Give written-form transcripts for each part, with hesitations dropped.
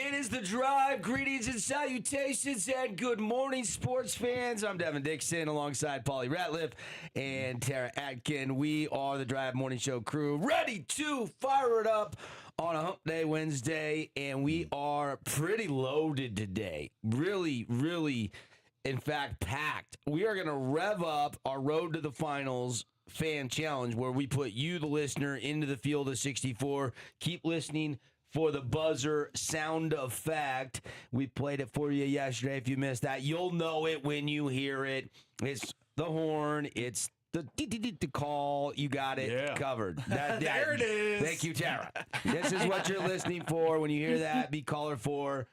It is The Drive. Greetings and salutations and good morning, sports fans. I'm Devin Dixon alongside Paulie Ratliff and Tara Atkin. We are The Drive Morning Show crew, ready to fire it up on a Hump Day Wednesday, and we are pretty loaded today. Really, in fact, packed. We are going to rev up our Road to the Finals fan challenge where we put you, the listener, into the field of 64. Keep listening for the buzzer sound effect. We played it for you yesterday. If you missed that, you'll know it when you hear it. It's the horn. It's the call. You got it covered. There it is. Thank you, Tara. This is what you're listening for. When you hear that, be caller 4.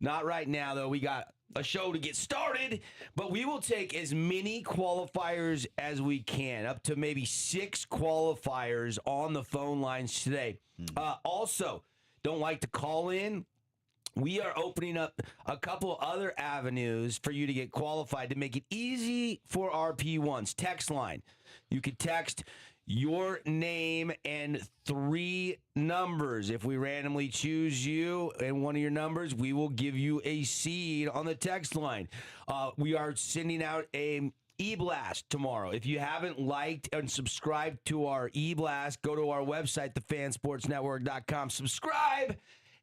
Not right now, though. We got a show to get started, but we will take as many qualifiers as we can, up to maybe 6 qualifiers on the phone lines today. Also, don't like to call in. We are opening up a couple other avenues for you to get qualified to make it easy for our P1s. Text line. You can text your name and 3 numbers. If we randomly choose you and one of your numbers, we will give you a seed on the text line. We are sending out a e-blast tomorrow. If you haven't liked and subscribed to our e-blast, go to our website, thefansportsnetwork.com, subscribe,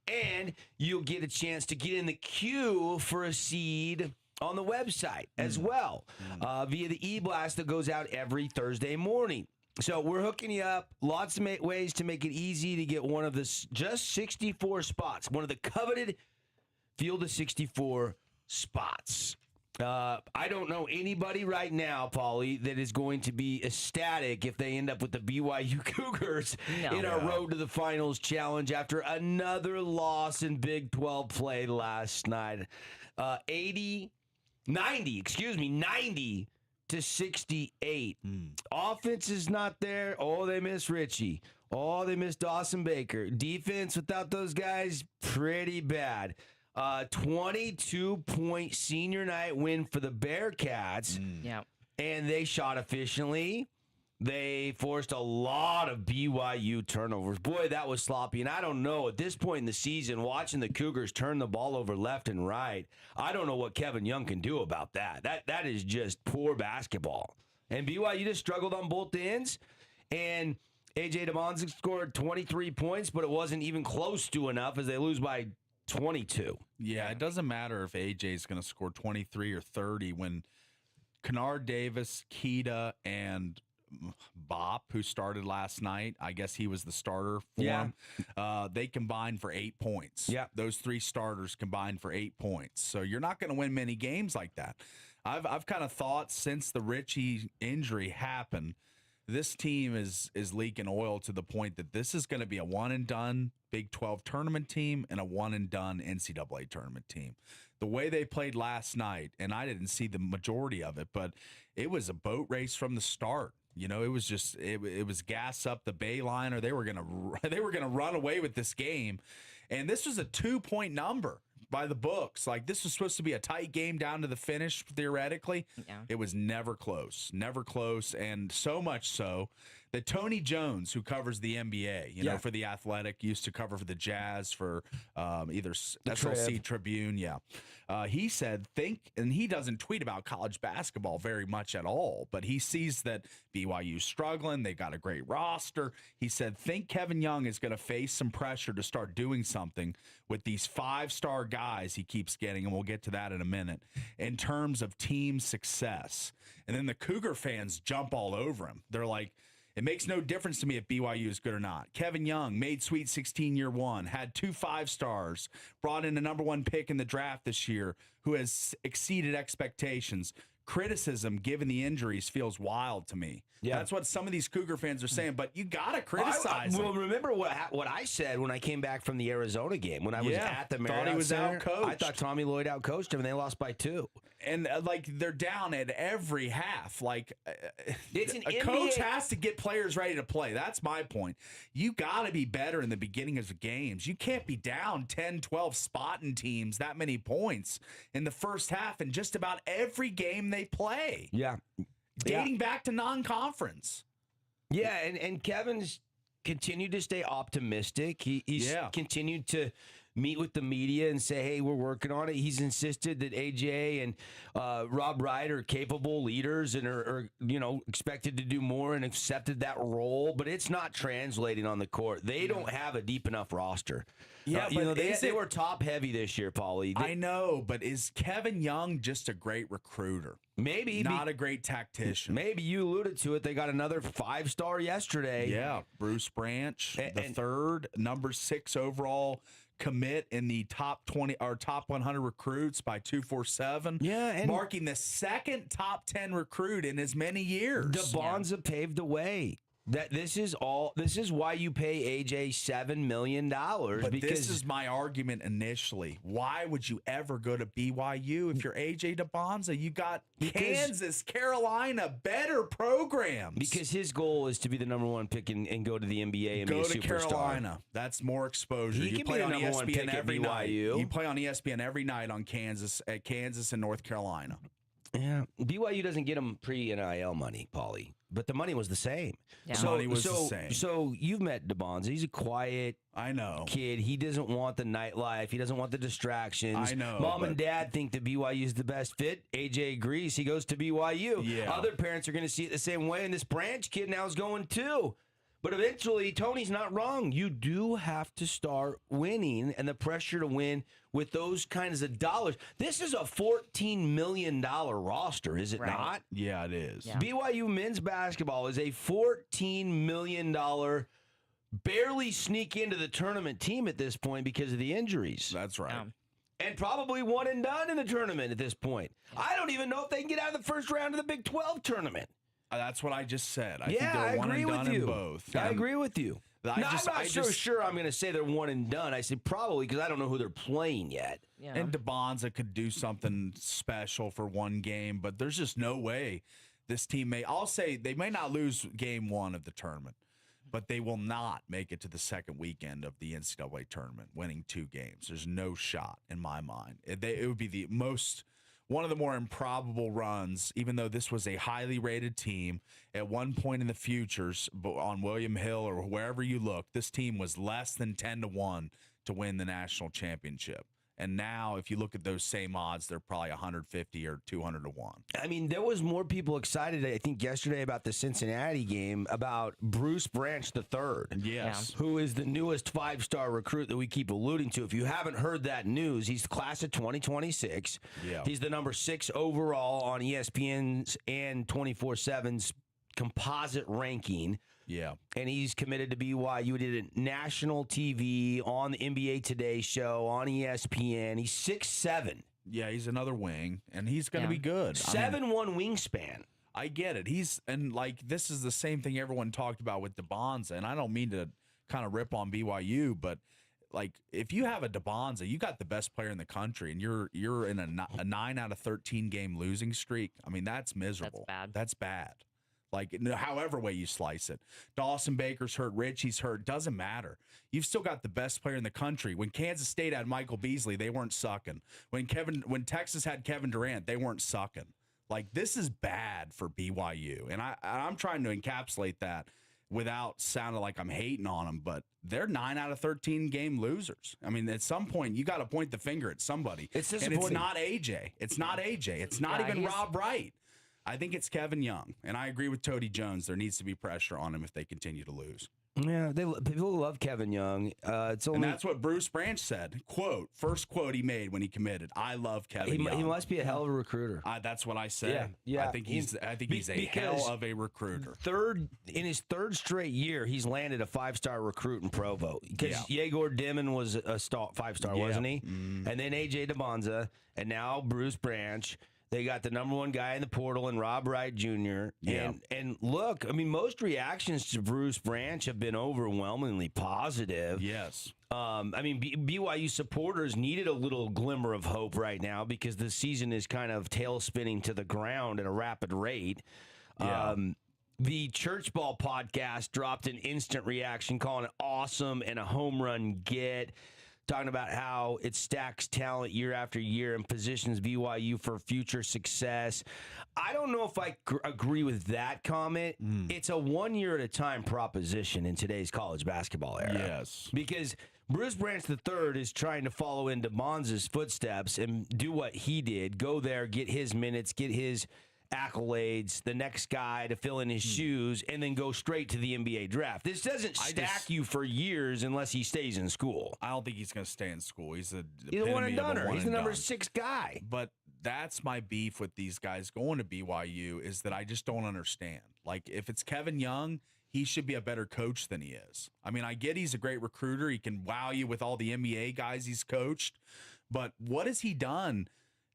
and you'll get a chance to get in the queue for a seed on the website as well, via the e-blast that goes out every Thursday morning. So we're hooking you up. Lots of ways to make it easy to get one of the just 64 spots, one of the coveted field of 64 spots. I don't know anybody right now, Paulie, that is going to be ecstatic if they end up with the BYU Cougars in our Road to the Finals challenge after another loss in Big 12 play last night. 90 to 68. Offense is not there. Oh, they miss Richie. Oh, they miss Dawson Baker. Defense without those guys, pretty bad. 22-point senior night win for the Bearcats. And they shot efficiently. They forced a lot of BYU turnovers. Boy, that was sloppy. And I don't know, at this point in the season, watching the Cougars turn the ball over left and right, I don't know what Kevin Young can do about that. That is just poor basketball. And BYU just struggled on both ends. And A.J. DeMonzik scored 23 points, but it wasn't even close to enough as they lose by 22. Yeah, it doesn't matter if AJ is going to score 23 or 30 when Kennard Davis, Keita, and Bop, who started last night, I guess he was the starter for him, they combined for 8 points. Yeah. Those 3 starters combined for 8 points. So you're not going to win many games like that. I've kind of thought since the Richie injury happened, this team is leaking oil to the point that this is going to be a one-and-done Big 12 tournament team and a one-and-done NCAA tournament team. The way they played last night, and I didn't see the majority of it, but it was a boat race from the start. You know, it was just it was gas up the bay line, or they were gonna run away with this game. And this was a 2-point number by the books. Like, this was supposed to be a tight game down to the finish, theoretically. Yeah. It was never close, and so much so that Tony Jones, who covers the NBA, you know, for The Athletic, used to cover for the Jazz for either SLC Tribune. He said, and he doesn't tweet about college basketball very much at all, but he sees that BYU's struggling. They got a great roster. He said, think Kevin Young is going to face some pressure to start doing something with these 5-star guys he keeps getting, and we'll get to that in a minute, in terms of team success. And then the Cougar fans jump all over him. They're like, it makes no difference to me if BYU is good or not. Kevin Young made Sweet 16 year one, had 2 5-stars, brought in a number 1 pick in the draft this year who has exceeded expectations. Criticism, given the injuries, feels wild to me. Yeah. That's what some of these Cougar fans are saying, but you got to criticize him. Well, remember what I said when I came back from the Arizona game, when I was at the Marriott thought he was outcoached. I thought Tommy Lloyd outcoached him, and they lost by 2. And, they're down at every half. Like, it's an a coach has to get players ready to play. That's my point. You got to be better in the beginning of the games. You can't be down 10, 12 spotting teams that many points in the first half in just about every game they play. Dating back to non-conference. And Kevin's continued to stay optimistic. He's continued to meet with the media and say, hey, we're working on it. He's insisted that AJ and Rob Wright are capable leaders and are expected to do more and accepted that role, but it's not translating on the court. They don't have a deep enough roster. Yeah, they were top heavy this year, Paulie. I know, but is Kevin Young just a great recruiter? Maybe. Not a great tactician. Maybe you alluded to it. They got another 5-star yesterday. Yeah, Bruce Branch, the third, number 6 overall commit in the top 20 or top 100 recruits by 247. Yeah, and marking the second top 10 recruit in as many years. DeBonza paved the way. This is why you pay AJ $7 million. But because this is my argument initially. Why would you ever go to BYU if you're AJ DeBonza? You got Kansas, Carolina, better programs. Because his goal is to be the number 1 pick and go to the NBA and go be a to superstar. Carolina. That's more exposure. He you can play be on the number 1 ESPN pick every at night. BYU. You play on ESPN every night on Kansas and North Carolina. Yeah, BYU doesn't get him pre-NIL money, Paulie, but the money was the same. Yeah. The money was the same. So you've met DeBonza. He's a quiet kid. He doesn't want the nightlife. He doesn't want the distractions. I know. Mom and Dad think that BYU is the best fit. AJ agrees. He goes to BYU. Yeah. Other parents are going to see it the same way, and this Branch kid now is going too. But eventually, Tony's not wrong. You do have to start winning, and the pressure to win with those kinds of dollars. This is a $14 million roster, is it not? Yeah, it is. Yeah. BYU men's basketball is a $14 million, barely sneak into the tournament team at this point because of the injuries. That's right. And probably one and done in the tournament at this point. I don't even know if they can get out of the first round of the Big 12 tournament. That's what I just said. I think Yeah, they're I one agree and with done you. in both. I agree with you. I'm not so sure I'm going to say they're one and done. I say probably because I don't know who they're playing yet. Yeah. And DeBonza could do something special for one game, but there's just no way this team I'll say they may not lose game 1 of the tournament, but they will not make it to the second weekend of the NCAA tournament, winning 2 games. There's no shot in my mind. It would be one of the more improbable runs, even though this was a highly rated team. At one point in the futures, on William Hill or wherever you look, this team was less than 10-1 to win the national championship. And now, if you look at those same odds, they're probably 150 or 200-1. I mean, there was more people excited, I think, yesterday about the Cincinnati game about Bruce Branch III. Yes. Who is the newest 5-star recruit that we keep alluding to. If you haven't heard that news, he's the class of 2026. Yeah. He's the number 6 overall on ESPN's and 24/7's composite ranking. Yeah. And he's committed to BYU. He did it national TV on the NBA Today show on ESPN. He's 6'7". Yeah, he's another wing, and he's going to be good. 7'1" wingspan. I get it. This is the same thing everyone talked about with DeBonza, and I don't mean to kind of rip on BYU, but if you have a DeBonza, you got the best player in the country, and you're in a 9 out of 13 game losing streak. I mean, that's miserable. That's bad. However way you slice it. Dawson Baker's hurt, Richie's hurt, doesn't matter. You've still got the best player in the country. When Kansas State had Michael Beasley, they weren't sucking. When Texas had Kevin Durant, they weren't sucking. This is bad for BYU. And I'm trying to encapsulate that without sounding like I'm hating on them, but they're 9 out of 13 game losers. I mean, at some point, you got to point the finger at somebody. It's disappointing. And it's not AJ. It's not AJ. It's not even Rob Wright. I think it's Kevin Young, and I agree with Tody Jones. There needs to be pressure on him if they continue to lose. Yeah, people love Kevin Young. And that's what Bruce Branch said. First quote he made when he committed. I love Kevin Young. He must be a hell of a recruiter. That's what I said. Yeah. I think he's a hell of a recruiter. In his third straight year, he's landed a 5-star recruit in Provo. Because Yegor Dimon was a 5-star, wasn't he? Mm-hmm. And then AJ DeBonza, and now Bruce Branch. They got the number 1 guy in the portal and Rob Wright Jr. Yeah. And look, I mean, most reactions to Bruce Branch have been overwhelmingly positive. Yes. I mean, BYU supporters needed a little glimmer of hope right now because the season is kind of tail spinning to the ground at a rapid rate. Yeah. The Church Ball podcast dropped an instant reaction calling it awesome and a home run get. Talking about how it stacks talent year after year and positions BYU for future success. I don't know if I agree with that comment. It's a 1 year at a time proposition in today's college basketball era. Yes. Because Bruce Branch III is trying to follow into Bonds' footsteps and do what he did. Go there, get his minutes, get his accolades, the next guy to fill in his shoes, and then go straight to the NBA draft. This doesn't stack you for years unless he stays in school. I don't think he's going to stay in school. He's a one and doneer. He's the number 6 guy. But that's my beef with these guys going to BYU is that I just don't understand. Like, if it's Kevin Young, he should be a better coach than he is. I mean, I get he's a great recruiter. He can wow you with all the NBA guys he's coached. But what has he done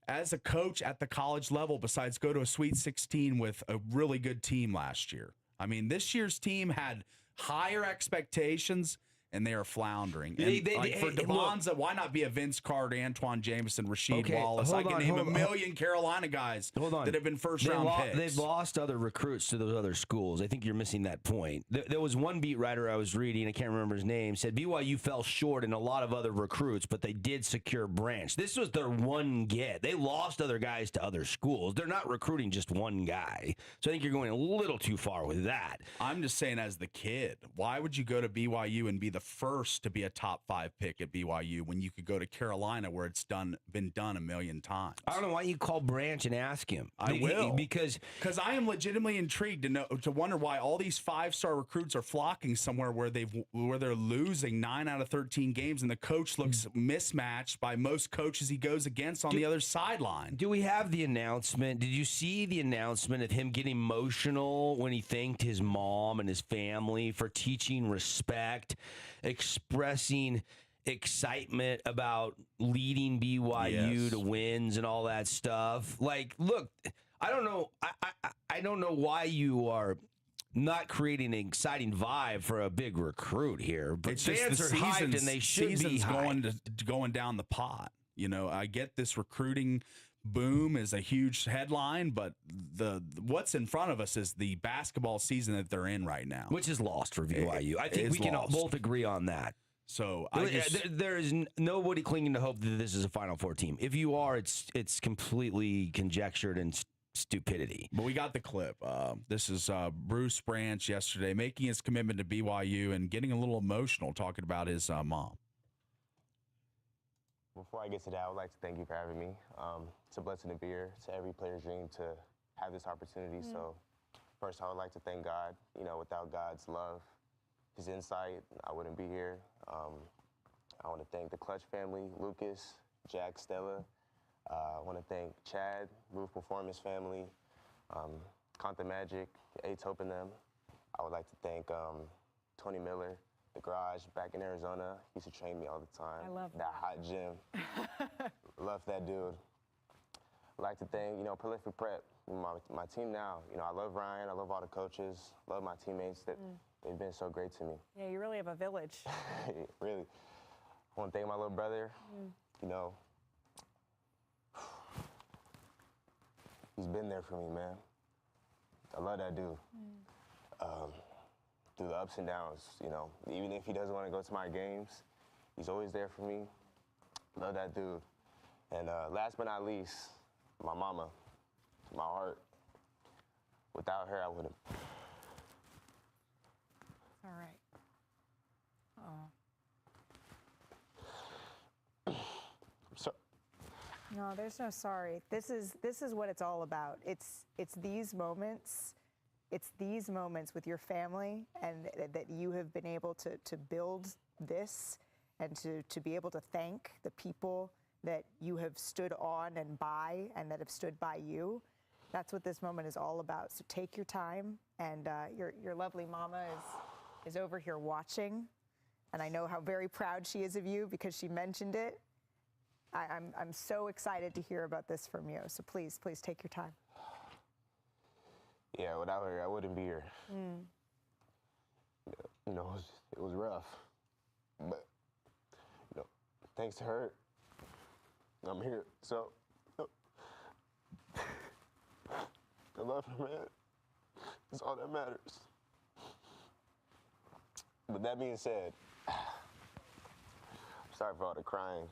as a coach at the college level besides go to a Sweet 16 with a really good team last year? I mean, this year's team had higher expectations, and they are floundering. And for DeBonza, why not be a Vince Carter, Antoine Jameson, Rasheed Wallace? I can name a million Carolina guys that have been first-round picks. They've lost other recruits to those other schools. I think you're missing that point. There was one beat writer I was reading, I can't remember his name, said BYU fell short in a lot of other recruits, but they did secure Branch. This was their one get. They lost other guys to other schools. They're not recruiting just one guy. So I think you're going a little too far with that. I'm just saying, as the kid, why would you go to BYU and be the first to be a top 5 pick at BYU when you could go to Carolina where it's been done a million times? I don't know why you call Branch and ask him. I will, because I am legitimately intrigued to wonder why all these 5-star recruits are flocking somewhere where they're losing 9 out of 13 games and the coach looks mismatched by most coaches he goes against on the other sideline. Do we have the announcement? Did you see the announcement of him getting emotional when he thanked his mom and his family for teaching respect, expressing excitement about leading BYU to wins and all that stuff? Like, look, I don't know. I don't know why you are not creating an exciting vibe for a big recruit here. But it's fans are hyped, and they should be hyped. going down the pot. You know, I get this recruiting boom is a huge headline, but what's in front of us is the basketball season that they're in right now, which is lost for BYU. I think we can both agree on that. So there is nobody clinging to hope that this is a Final Four team. If you are, it's completely conjectured and stupidity. But we got the clip. This is Bruce Branch yesterday making his commitment to BYU and getting a little emotional talking about his mom. Before I get to that, I would like to thank you for having me. It's a blessing to be here. It's every player's dream to have this opportunity. So first, I would like to thank God. You know, without God's love, His insight, I wouldn't be here. I want to thank the Clutch family, Lucas, Jack, Stella. I want to thank Chad, Move Performance family, Conta Magic, A-Tope and them. I would like to thank Tony Miller, the garage back in Arizona. He used to train me all the time. I love that hot gym. Love that dude. I'd like to thank, you know, Prolific Prep, my team now. You know, I love Ryan. I love all the coaches. Love my teammates. They've been so great to me. Yeah, you really have a village. Really. I want to thank my little brother. You know, he's been there for me, man. I love that dude. Through the ups and downs, you know, even if he doesn't want to go to my games, he's always there for me. Love that dude. And last but not least, my mama, my heart. Without her, I wouldn't. All right. I'm sorry. No, there's no sorry. This is what it's all about. It's these moments. It's these moments with your family, and that you have been able to build this, and to be able to thank the people that you have stood on and by, and that have stood by you. That's what this moment is all about. So take your time, and your lovely mama is over here watching, and I know how very proud she is of you because she mentioned it. I'm so excited to hear about this from you. So please take your time. Yeah, without her, I wouldn't be here. You know, it was rough. But, you know, thanks to her, I'm here. So, I love her, man. It's all that matters. But that being said, I'm sorry for all the crying,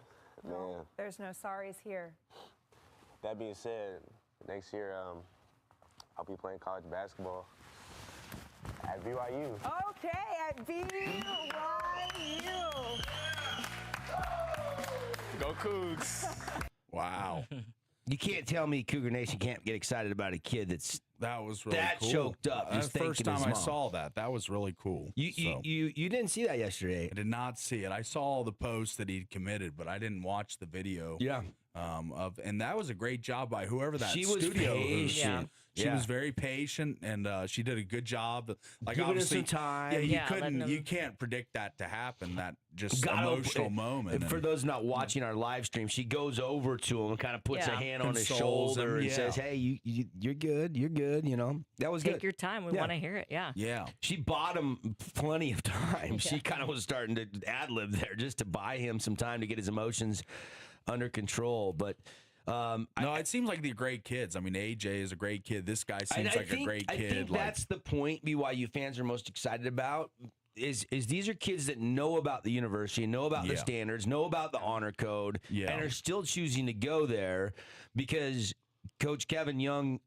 man. There's no sorries here. That being said, next year, I'll be playing college basketball at BYU. Okay, at BYU. Go Cougs. Wow. You can't tell me Cougar Nation can't get excited about a kid that's That was really that cool. choked up. That's Just the first thanking his time I mom. saw that. That was really cool. You didn't see that yesterday. I did not see it. I saw all the posts that he'd committed, but I didn't watch the video. Yeah. And that was a great job by whoever that She was studio host. patient. She Yeah. was very patient, and she did a good job. Like Giving us obviously, some time. Yeah, letting him- you can't predict that to happen. That just Gotta- emotional moment. For and- those not watching our live stream, she goes over to him and kind of puts a Yeah. hand on his Consoles shoulder him, and yeah. says, "Hey, you're good. You're good." You know, that was Take good. your time. We Yeah. want to hear it. Yeah. yeah, She bought him plenty of time. She kind of was starting to ad lib there just to buy him some time to get his emotions under control. But no, it seems like they're great kids. I mean, AJ is a great kid. This guy And seems like a great I kid. think like, that's the point BYU fans are most excited about. Is these are kids that know about the university, know about the Yeah. standards, know about the honor code, Yeah. and are still choosing to go there because Coach Kevin Young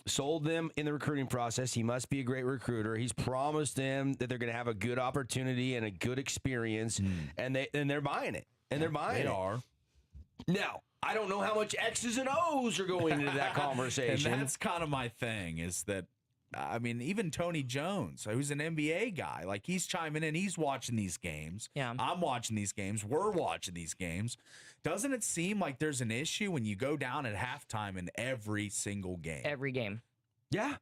sold them in the recruiting process. He must be a great recruiter. He's promised them that they're going to have a good opportunity and a good experience, and they're buying it. And they're buying they it. are. Now, I don't know how much X's and O's are going into that conversation. And that's kind of my thing is that, I mean, even Tony Jones, who's an NBA guy, like he's chiming in, he's watching these games. Yeah. I'm watching these games. We're watching these games. Doesn't it seem like there's an issue when you go down at halftime in every single game? Every game. Yeah.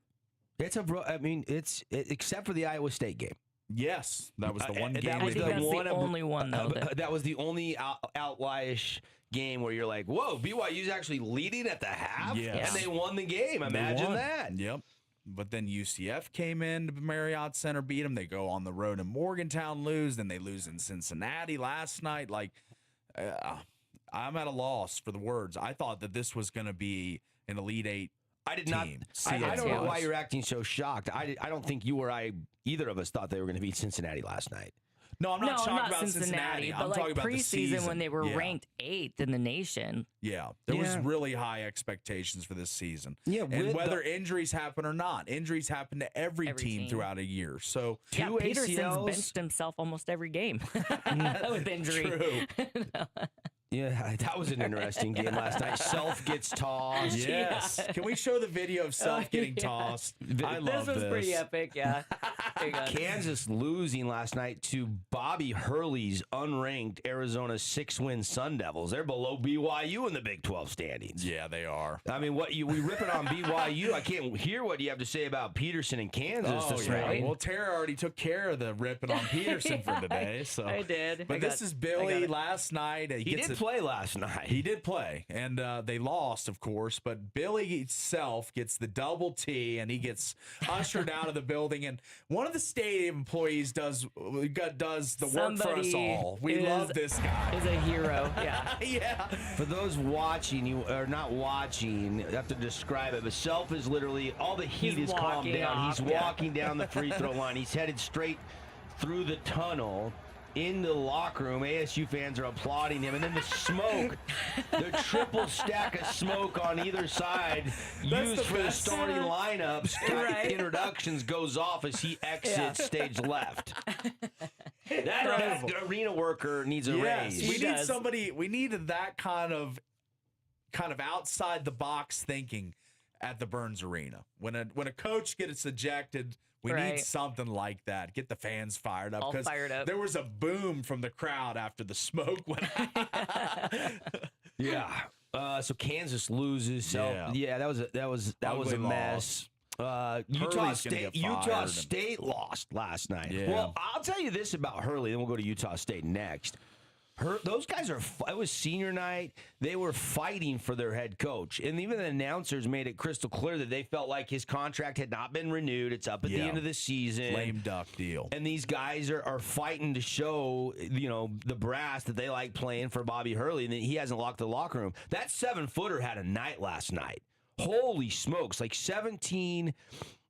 I mean, except for the Iowa State game. Yes, that was the one That game. I was think the that's one the only one, though. That, that was the only outlierish game where you're like, whoa, BYU's actually leading at the half, Yes. and they won the game. They Imagine won. that. Yep. But then UCF came in to Marriott Center, beat them. They go on the road in Morgantown, lose. Then they lose in Cincinnati last night. Like, I'm at a loss for the words. I thought that this was going to be an Elite Eight. I did not. Team. I don't know CFC. why you're acting so shocked. I don't think you or either of us thought they were going to beat Cincinnati last night. No, I'm no, not talking not about Cincinnati, I'm but like talking about the preseason season when they were Yeah. ranked 8th in the nation. Yeah, there was Yeah. really high expectations for this season. Yeah, and with whether injuries happen or not, injuries happen to every team, team. throughout a year. So Yeah, Two Peterson's ACLs. benched himself almost every game with injury. true. Yeah, that was an interesting game last night. Self gets tossed. Yes. Can we show the video of Self getting tossed? I love This was pretty epic, yeah. There you go. Kansas losing last night to Bobby Hurley's unranked Arizona 6-win Sun Devils. They're below BYU in the Big 12 standings. Yeah, they are. I mean, we ripping on BYU. I can't hear what you have to say about Peterson and Kansas this morning. Well, Tara already took care of the ripping on Peterson for today. So I did. But I this got- is I got Billy it. last night. He gets did it- play last night. He did play, and they lost, of course. But Billy Self gets the double T, and he gets ushered out of the building. And one of the stadium employees does the work for us Somebody all. We is- love this guy. Is a hero, yeah. Yeah. For those watching, you are not watching, you have to describe it. But Self is literally, all the heat He's is calmed walking down. off, He's yeah. walking down the free throw line. He's headed straight through the tunnel into the locker room. ASU fans are applauding him. And then the smoke, the triple stack of smoke on either side That's used the for the best. starting lineups, Right. introductions goes off as he exits stage left. That Incredible. arena worker needs a Yes, raise. we He need does. somebody. We needed that kind of outside the box thinking at the Burns Arena. When a coach gets ejected, we need Right. something like that. Get the fans fired up All because fired up. there was a boom from the crowd after the smoke went out. Yeah. So Kansas loses. So Yeah. that was a Ugly mess. Utah Hurley's gonna State. get fired Utah and- State lost last night. Yeah. Well, I'll tell you this about Hurley, then we'll go to Utah State next. Those guys are. It was senior night. They were fighting for their head coach, and even the announcers made it crystal clear that they felt like his contract had not been renewed. It's up at the Yeah. end of the season. Lame duck deal. And these guys are fighting to show, the brass that they like playing for Bobby Hurley, and that he hasn't locked the locker room. That 7-footer had a night last night. Holy smokes. Like 17,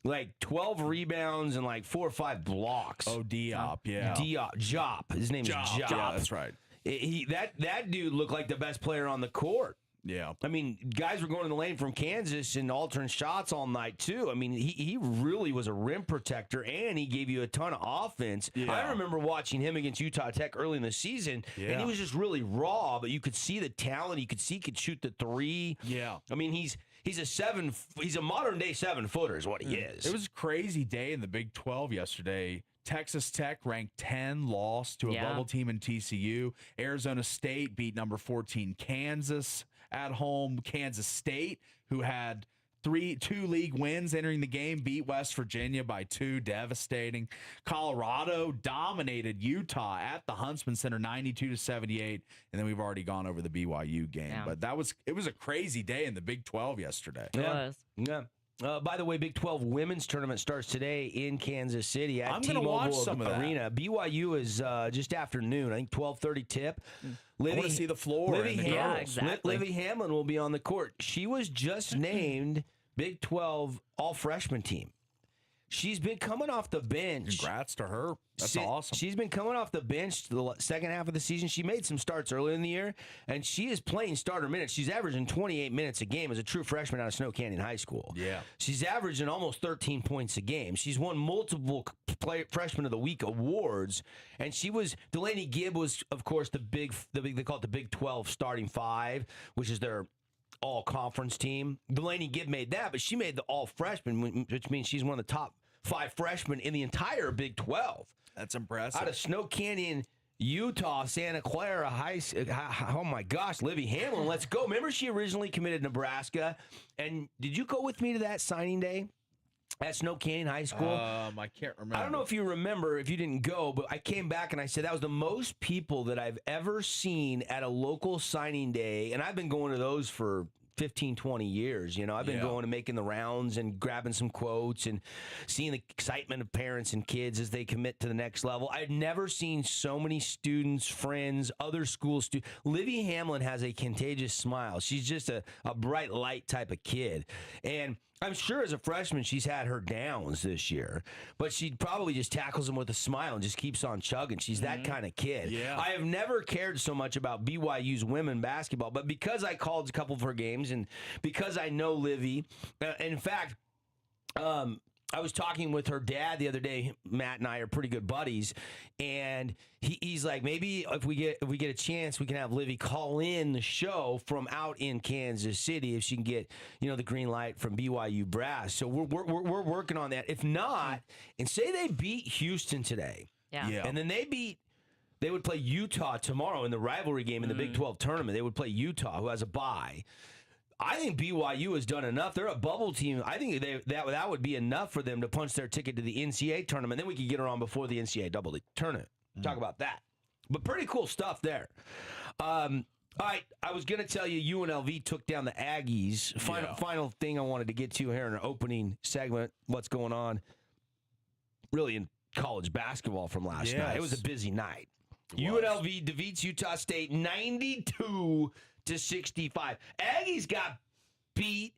like 12 rebounds and like 4 or 5 blocks. Oh, Diop, yeah. Jop. His name is Jop. Yeah, that's right. That dude looked like the best player on the court. Yeah. I mean, guys were going in the lane from Kansas and altering shots all night, too. I mean, he really was a rim protector, and he gave you a ton of offense. Yeah. I remember watching him against Utah Tech early in the season, and he was just really raw, but you could see the talent. You could see he could shoot the three. Yeah. I mean, he's a modern-day 7-footer is what he is. It was a crazy day in the Big 12 yesterday. Texas Tech ranked 10, lost to a bubble team in TCU. Arizona State beat number 14 Kansas at home. Kansas State, who had two league wins entering the game, beat West Virginia by 2, devastating. Colorado dominated Utah at the Huntsman Center 92-78, and then we've already gone over the BYU game. Yeah. But it was a crazy day in the Big 12 yesterday. It was. Yeah. By the way, Big 12 women's tournament starts today in Kansas City at I'm gonna T-Mobile watch some of that. Arena. BYU is just after noon. I think 12:30 tip. I want to see the floor and the girls. Yeah, exactly. Livy Hamlin will be on the court. She was just named Big 12 All-Freshman team. She's been coming off the bench. Congrats to her. That's awesome. She's been coming off the bench the second half of the season. She made some starts early in the year, and she is playing starter minutes. She's averaging 28 minutes a game as a true freshman out of Snow Canyon High School. Yeah. She's averaging almost 13 points a game. She's won multiple Freshman of the Week awards, and Delaney Gibb was, of course, they call it the Big 12 starting five, which is their all-conference team. Delaney Gibb made that, but she made the all-freshman, which means she's one of the top 5 freshmen in the entire Big 12. That's impressive. Out of Snow Canyon, Utah, Santa Clara, oh my gosh, Livy Hamlin, let's go. Remember she originally committed to Nebraska, and did you go with me to that signing day at Snow Canyon High School? I can't remember. I don't know if you remember, if you didn't go, but I came back and I said that was the most people that I've ever seen at a local signing day, and I've been going to those for 15, 20 years. You know, I've been going and making the rounds and grabbing some quotes and seeing the excitement of parents and kids as they commit to the next level. I've never seen so many students, friends, other school students. Livy Hamlin has a contagious smile. She's just a bright light type of kid. And I'm sure as a freshman she's had her downs this year, but she probably just tackles them with a smile and just keeps on chugging. She's that kind of kid. Yeah. I have never cared so much about BYU's women basketball, but because I called a couple of her games and because I know Livy, in fact, I was talking with her dad the other day. Matt and I are pretty good buddies, and he's like, maybe if we get a chance, we can have Livy call in the show from out in Kansas City if she can get the green light from BYU brass. So we're working on that. If not, and say they beat Houston today, and then they would play Utah tomorrow in the rivalry game in the Big 12 tournament. They would play Utah, who has a bye. I think BYU has done enough. They're a bubble team. I think that would be enough for them to punch their ticket to the NCAA tournament. Then we could get her on before the NCAA double tournament. Talk about that. But pretty cool stuff there. All right, I was going to tell you UNLV took down the Aggies. Final thing I wanted to get to here in our opening segment, what's going on really in college basketball from last night. It was a busy night. UNLV defeats Utah State 92-65. Aggies got beat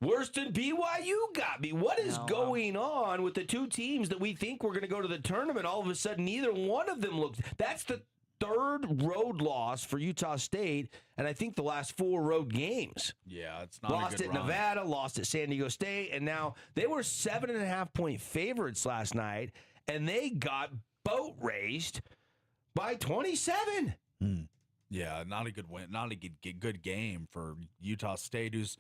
worse than BYU got beat. What is going on with the two teams that we think were going to go to the tournament? All of a sudden, neither one of them looks. That's the third road loss for Utah State, and I think the last 4 road games. Yeah, it's not lost a good at run. Nevada, lost at San Diego State, and now they were 7.5-point favorites last night, and they got boat raced by 27. Yeah, not a good win, not a good game for Utah State, who's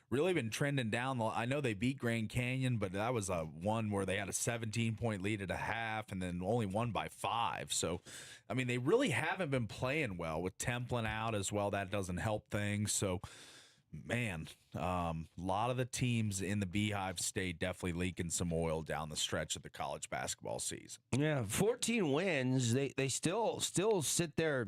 really been trending down. I know they beat Grand Canyon, but that was one where they had a 17-point lead at a half and then only won by 5. So, I mean, they really haven't been playing well with Templin out as well. That doesn't help things. So, man, a lot of the teams in the Beehive State definitely leaking some oil down the stretch of the college basketball season. Yeah, 14 wins. They still sit there,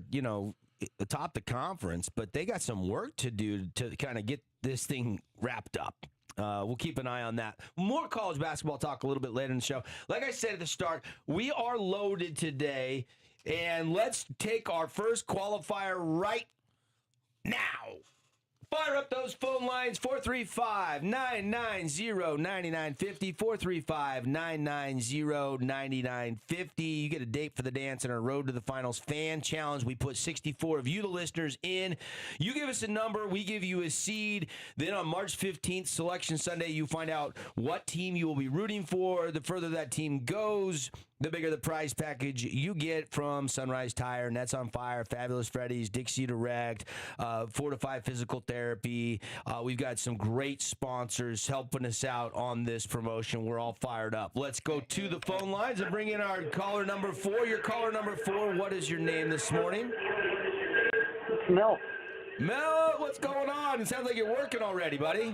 atop the conference, but they got some work to do to kind of get this thing wrapped up. We'll keep an eye on that. More college basketball talk a little bit later in the show. Like I said at the start, we are loaded today, and let's take our first qualifier right now. Fire up those phone lines, 435-990-9950, 435-990-9950. You get a date for the dance in our Road to the Finals fan challenge. We put 64 of you, the listeners, in. You give us a number, we give you a seed. Then on March 15th, Selection Sunday, you find out what team you will be rooting for. The further that team goes, the bigger the prize package you get from Sunrise Tire, Nets on Fire, Fabulous Freddy's, Dixie Direct, Fortify Physical Therapy. We've got some great sponsors helping us out on this promotion. We're all fired up. Let's go to the phone lines and bring in our caller number 4. Your caller number 4, what is your name this morning? It's Mel. Mel, what's going on? It sounds like you're working already, buddy.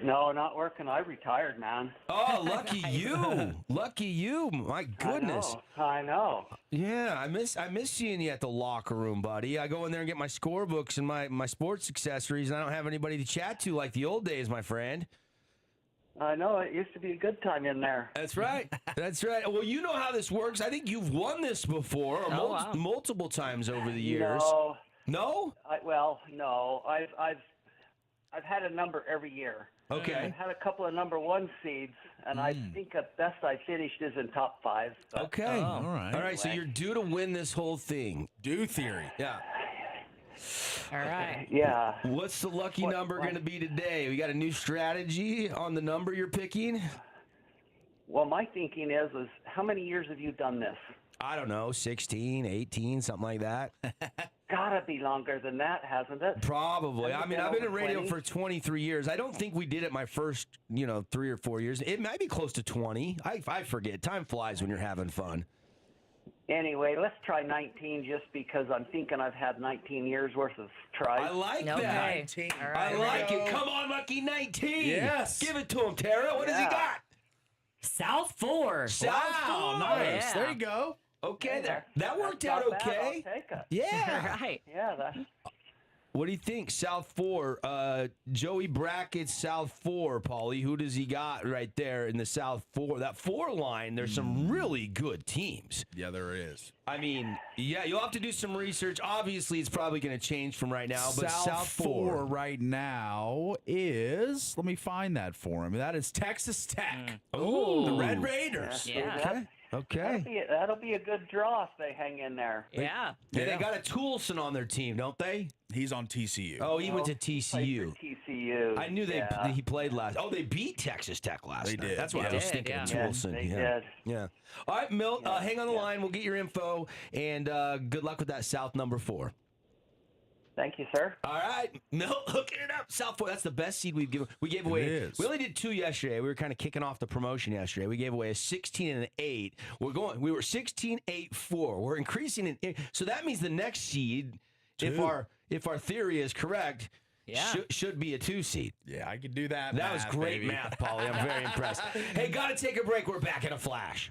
No, not working. I retired, man. Oh, lucky you. Lucky you. My goodness. I know. Yeah, I miss seeing you at the locker room, buddy. I go in there and get my scorebooks and my sports accessories, and I don't have anybody to chat to like the old days, my friend. I know. It used to be a good time in there. That's right. That's right. Well, you know how this works. I think you've won this before or multiple times over the years. No. No? No. I've had a number every year. Okay. I've had a couple of number 1 seeds, and I think at best I finished is in top 5. But Okay. All right. All right, so you're due to win this whole thing. Do theory. Yeah. All right. Yeah. What's the lucky number going to be today? We got a new strategy on the number you're picking? Well, my thinking is how many years have you done this? I don't know, 16, 18, something like that. Gotta be longer than that, hasn't it? Probably. I mean, I've been in radio 20? for 23 years. I don't think we did it my first, 3 or 4 years. It might be close to 20. I forget. Time flies when you're having fun. Anyway, let's try 19 just because I'm thinking I've had 19 years worth of tries. I like Okay. that. 19. All I right. like it. Come on, Lucky 19. Yes. Give it to him, Tara. What does he Yeah. got? South 4. South Wow, Four. nice. Yeah. There you go. Okay, There. that worked That's out not bad. okay. I'll take it. Yeah. Right. Yeah, that. What do you think, South 4? Joey Brackett's South 4, Paulie. Who does he got right there in the South 4? That 4 line, there's some really good teams. Yeah, there is. I mean, yeah, you'll have to do some research. Obviously, it's probably going to change from right now, but South 4 right now is, let me find that for him. That is Texas Tech. Ooh. The Red Raiders. Yeah. Okay. That'll be a good draw if they hang in there. Yeah. Yeah, they got a Toulson on their team, don't they? He's on TCU. Oh, he went to Played TCU. for TCU. I knew he played last. Oh, they beat Texas Tech last They night. did. That's what They I was did, thinking. yeah. Toulson. They yeah. did. Yeah. All right, Milt, hang on the line. We'll get your info, and good luck with that South number 4. Thank you, sir. All right, Milt, hooking it up. South 4. That's the best seed we've given. We gave away. is. We only did 2 yesterday. We were kind of kicking off the promotion yesterday. We gave away a 16 and an 8. We were 16, 8, 4. We're increasing it. So that means the next seed, if our theory is correct, should be a 2 seed. Yeah, I could do that. That was great baby. math, Paulie. I'm very impressed. Hey, gotta take a break. We're back in a flash.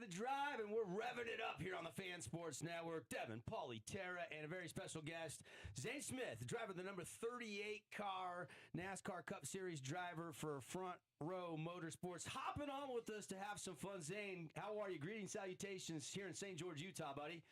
to The Drive, and we're revving it up here on the Fan Sports Network. Devin, Paulie, Tara, and a very special guest, Zane Smith, driver of the number 38 car, NASCAR Cup Series driver for Front Row Motorsports. Hopping on with us to have some fun. Zane, how are you? Greetings, salutations here in St. George, Utah, buddy.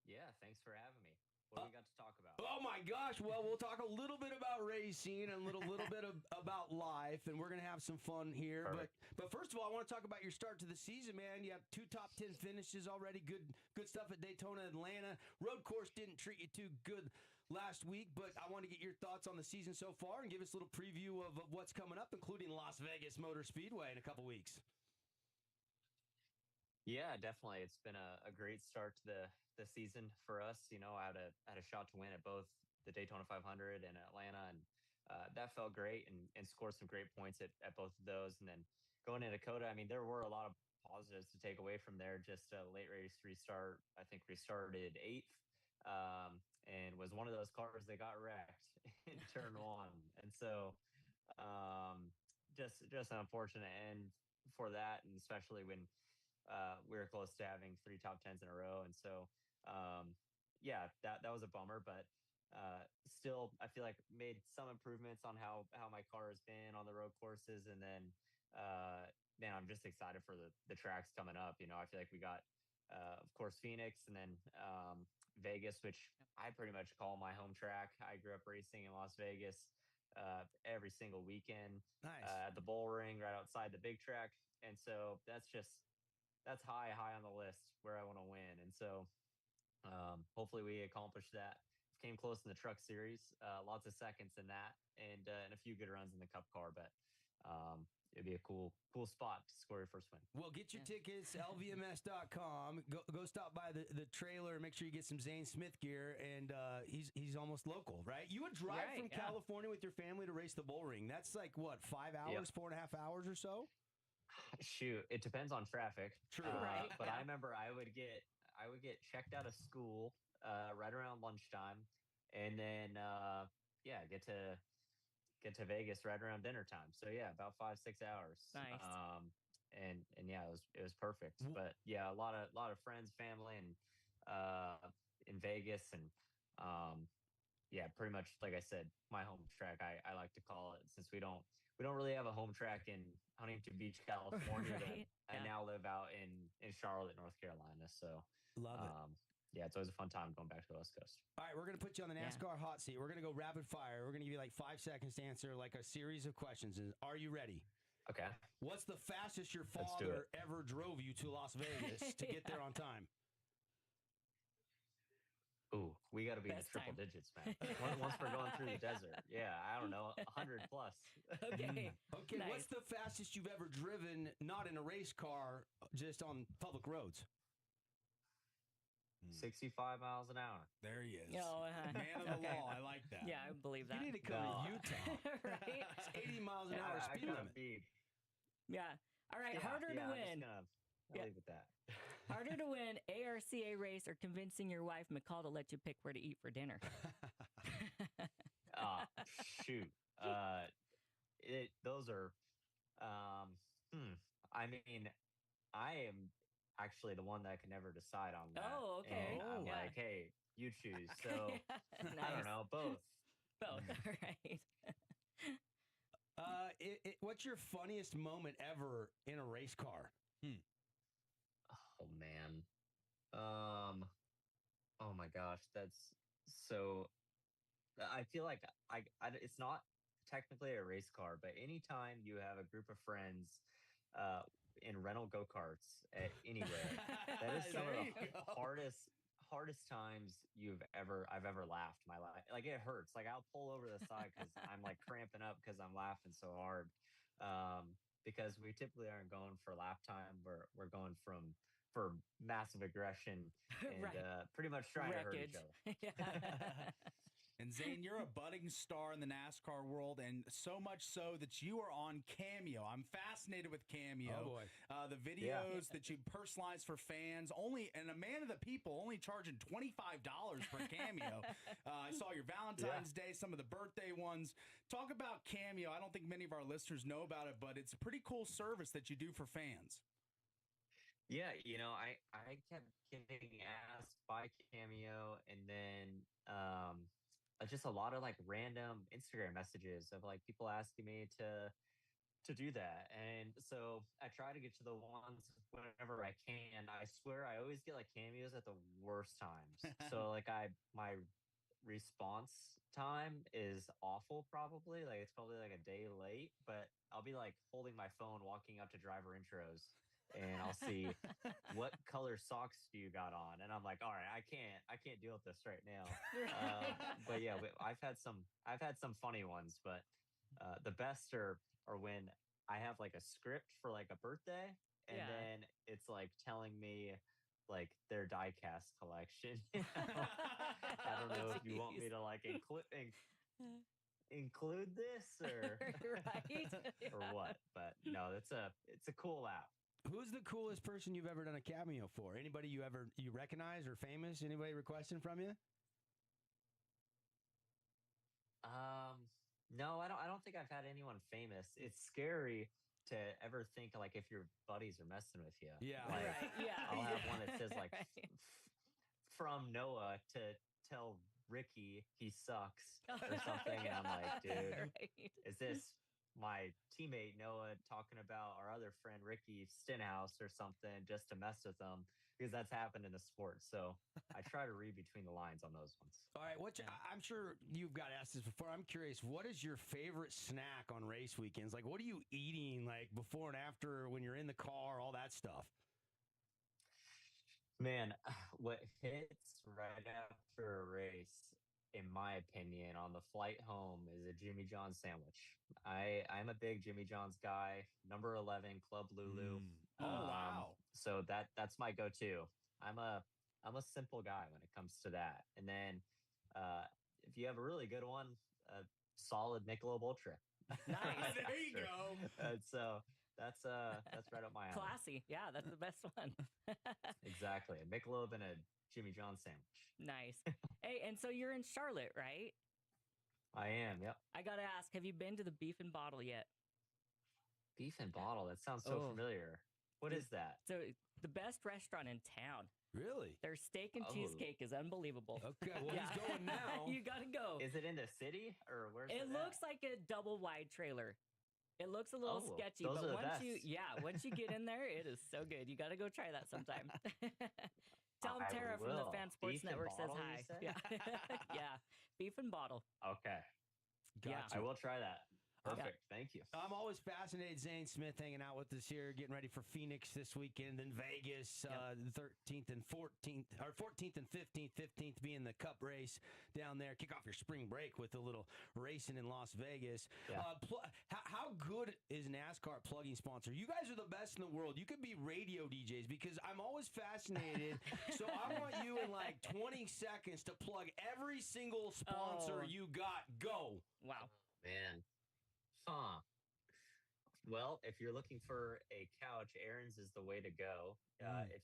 Yeah, thanks for having me. What do we got to talk about? Oh my gosh! Well, we'll talk a little bit about racing and a little bit about life, and we're gonna have some fun here. Perfect. But first of all, I want to talk about your start to the season, man. You have 2 top 10 finishes already. Good stuff at Daytona, Atlanta. Road course didn't treat you too good last week, but I want to get your thoughts on the season so far and give us a little preview of what's coming up, including Las Vegas Motor Speedway in a couple weeks. Yeah, definitely. It's been a great start to the season for us. You know, I had a shot to win at both the Daytona 500 and Atlanta, and that felt great and scored some great points at both of those. And then going into Dakota, I mean, there were a lot of positives to take away from there. Just a late race restart. I think we started 8th and was one of those cars that got wrecked in turn 1. And so just an unfortunate end for that, and especially when we were close to having 3 top 10s in a row. And so, yeah, that was a bummer, but still, I feel like made some improvements on how my car has been on the road courses. And then, man, I'm just excited for the tracks coming up. You know, I feel like we got, of course, Phoenix, and then Vegas, which I pretty much call my home track. I grew up racing in Las Vegas every single weekend. Nice. At the bull ring right outside the big track. And so that's high on the list where I want to win. And so hopefully we accomplished that. Came close in the truck series, lots of seconds in that, and a few good runs in the cup car, but it'd be a cool spot to score your first win. Well, get your tickets, lvms.com. Go stop by the trailer and make sure you get some Zane Smith gear. And he's almost local, right? You would drive from California with your family to race the bull ring. That's like, what, 5 hours, 4.5 hours or so? Shoot, it depends on traffic. True, right? But I remember I would get checked out of school right around lunchtime, and then get to Vegas right around dinner time. So yeah, about 5-6 hours. Nice. And yeah, it was perfect. But yeah, a lot of friends, family, and in Vegas, and yeah, pretty much like I said, my home track. I like to call it, since we don't really have a home track in Huntington Beach, California. Right. I now live out in Charlotte, North Carolina. So Love it. Yeah, it's always a fun time going back to the West Coast. All right, we're going to put you on the NASCAR hot seat. We're going to go rapid fire. We're going to give you like 5 seconds to answer like a series of questions. Are you ready? Okay. What's the fastest your Let's do father ever drove you to Las Vegas to get there on time? Ooh, we got to be in the Best triple time. digits, man. Once we're going through the desert. Yeah, I don't know, 100 plus. Okay. Okay, Nice. what's the fastest you've ever driven, not in a race car, just on public roads? 65 miles an hour. There he is. Oh, Man of the law. I like that. Yeah, I believe that. You need to come No. to Utah. Right? It's 80 miles an Yeah, hour I speed gotta limit. be- Yeah. All right. yeah, Harder yeah, to I'm just win. gonna Yeah. leave it at that. Harder to win ARCA race or convincing your wife McCall to let you pick where to eat for dinner. Shoot. Those are. I mean, I am actually the one that can never decide on that. Oh, okay. And I'm Yeah. like, hey, you choose. So I Nice. don't know, both. Both. All right. What's your funniest moment ever in a race car? Oh man. Oh my gosh, that's so. I feel like it's not technically a race car, but anytime you have a group of friends in rental go-karts anywhere, that is some of There the you go. hardest times I've ever laughed in my life. Like, it hurts. Like, I'll pull over the side because I'm like cramping up because I'm laughing so hard. Because we typically aren't going for lap time. We're going for massive aggression and Right. pretty much trying to hurt Wreckage. each other. Yeah. And Zane, you're a budding star in the NASCAR world, and so much so that you are on Cameo. I'm fascinated with Cameo. Oh, boy. The videos that you personalize for fans, and a man of the people, only charging $25 for Cameo. I saw your Valentine's Day, some of the birthday ones. Talk about Cameo. I don't think many of our listeners know about it, but it's a pretty cool service that you do for fans. Yeah, I kept getting asked by Cameo, and then just a lot of like random Instagram messages of like people asking me to do that. And so I try to get to the ones whenever I can. I swear I always get like cameos at the worst times. So like my response time is awful probably. Like it's probably like a day late, but I'll be like holding my phone walking up to driver intros and I'll see what color socks do you got on, and I'm like, all right, I can't deal with this right now. But yeah, I've had some funny ones, but the best are when I have like a script for like a birthday, and Yeah. then it's like telling me like their diecast collection. I don't know if you want me Jeez. to like include this or Right? or Yeah. what, but no, it's a cool app. Who's the coolest person you've ever done a cameo for? Anybody you recognize or famous? Anybody requesting from you? No, I don't think I've had anyone famous. It's scary to ever think like if your buddies are messing with you. Yeah. Like Right. Yeah. I'll have yeah. one that says like Right. from Noah to tell Ricky he sucks or something, and I'm like, dude, Right. is this my teammate Noah talking about our other friend Ricky Stenhouse or something just to mess with them? Because that's happened in the sport. So I try to read between the lines on those ones. All right, I'm sure you've got asked this before. I'm curious, what is your favorite snack on race weekends? Like, what are you eating, like, before and after when you're in the car, all that stuff? Man, what hits right after a race, in my opinion, on the flight home is a Jimmy John's sandwich. I'm a big Jimmy John's guy. Number 11, Club Lulu. Oh, wow. So that's my go-to. I'm a simple guy when it comes to that. And then uh, if you have a really good one, a solid Michelob Ultra. Nice. There you Sure. go. So that's right up my alley. Classy. Yeah, that's the best one. Exactly, a Michelob and a Jimmy John sandwich. Nice. Hey, and so you're in Charlotte, right? I am. Yep. I gotta ask, have you been to the Beef and Bottle yet? Beef and bottle. That sounds so Oh. familiar. What is that? So the best restaurant in town. Really? Their steak and Oh. cheesecake is unbelievable. Okay, well, he's going now. You gotta go. Is it in the city or where's It it looks at? like a double wide trailer. It looks a little Oh, sketchy, those but are the once you get in there, it is so good. You got to go try that sometime. Tell them I Tara from the will. Fan Sports Beef and Network says bottle, you hi. said? Yeah, yeah, beef and bottle. Okay, Yeah. I will try that. Yeah. Perfect. Thank you. I'm always fascinated. Zane Smith hanging out with us here, getting ready for Phoenix this weekend, then Vegas, the 13th and 14th, or 14th and 15th. 15th being the Cup race down there. Kick off your spring break with a little racing in Las Vegas. Yeah. How good is NASCAR at plugging sponsor? You guys are the best in the world. You could be radio DJs because I'm always fascinated. So I want you in like 20 seconds to plug every single sponsor Oh. you got. Go. Wow. Man. Huh. Well, if you're looking for a couch, Aaron's is the way to go.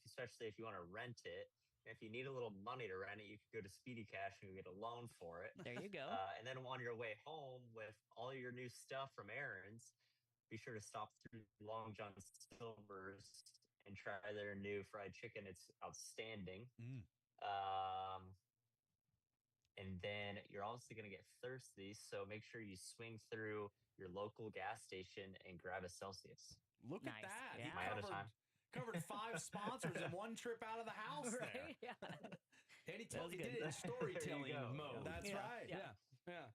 Especially if you want to rent it. If you need a little money to rent it, you can go to Speedy Cash and you get a loan for it. There you go. And then on your way home with all your new stuff from Aaron's, be sure to stop through Long John Silver's and try their new fried chicken. It's outstanding. And then you're also going to get thirsty, so make sure you swing through your local gas station and grab a Celsius. Look Nice. at that. Yeah. He Am I out of time? covered 5 sponsors in one trip out of the house there. Right? Yeah. And he That's did good. it in There you storytelling go. mode. That's Yeah. right. Yeah. Yeah.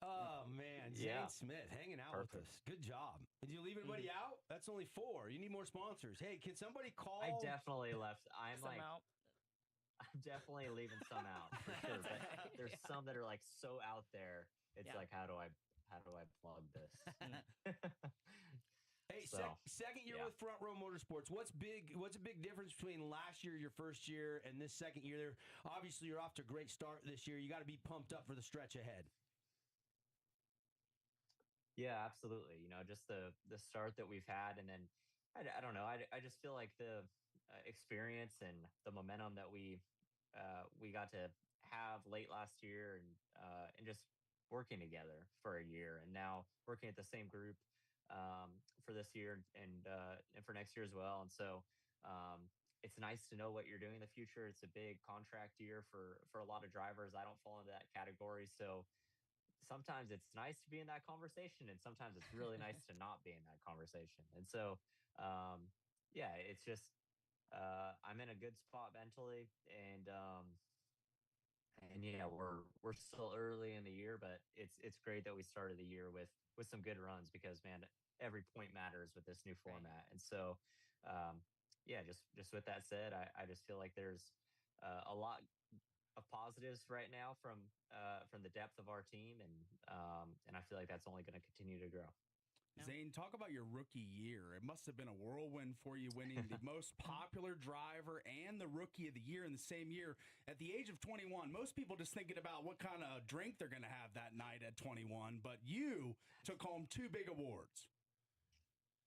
Oh, man. Zane Yeah. Smith hanging out with Perfect. us. Good job. Did you leave anybody out? That's only 4. You need more sponsors. Hey, can somebody call? I definitely left. I'm Some like, out. I'm definitely leaving some out for sure. But there's Yeah. some that are like so out there. It's Yeah. like, how do I plug this? Hey, So, second year yeah. with Front Row Motorsports. What's a big difference between last year, your first year, and this second year? There, obviously, you're off to a great start this year. You got to be pumped up for the stretch ahead. Yeah, absolutely. Just the start that we've had, and then I don't know. I just feel like the experience and the momentum that we got to have late last year, and just working together for a year, and now working at the same group for this year and for next year as well. And so it's nice to know what you're doing in the future. It's a big contract year for a lot of drivers. I don't fall into that category, so sometimes it's nice to be in that conversation, and sometimes it's really nice to not be in that conversation. And so, yeah, it's just I'm in a good spot mentally, and yeah, we're still early in the year, but it's great that we started the year with some good runs because man, every point matters with this new format. And so, yeah, just with that said, I just feel like there's a lot of positives right now from the depth of our team, and I feel like that's only going to continue to grow. No. Zane, talk about your rookie year. It must have been a whirlwind for you, winning the most popular driver and the rookie of the year in the same year at the age of 21. Most people just thinking about what kind of drink they're going to have that night at 21, but you took home 2 big awards.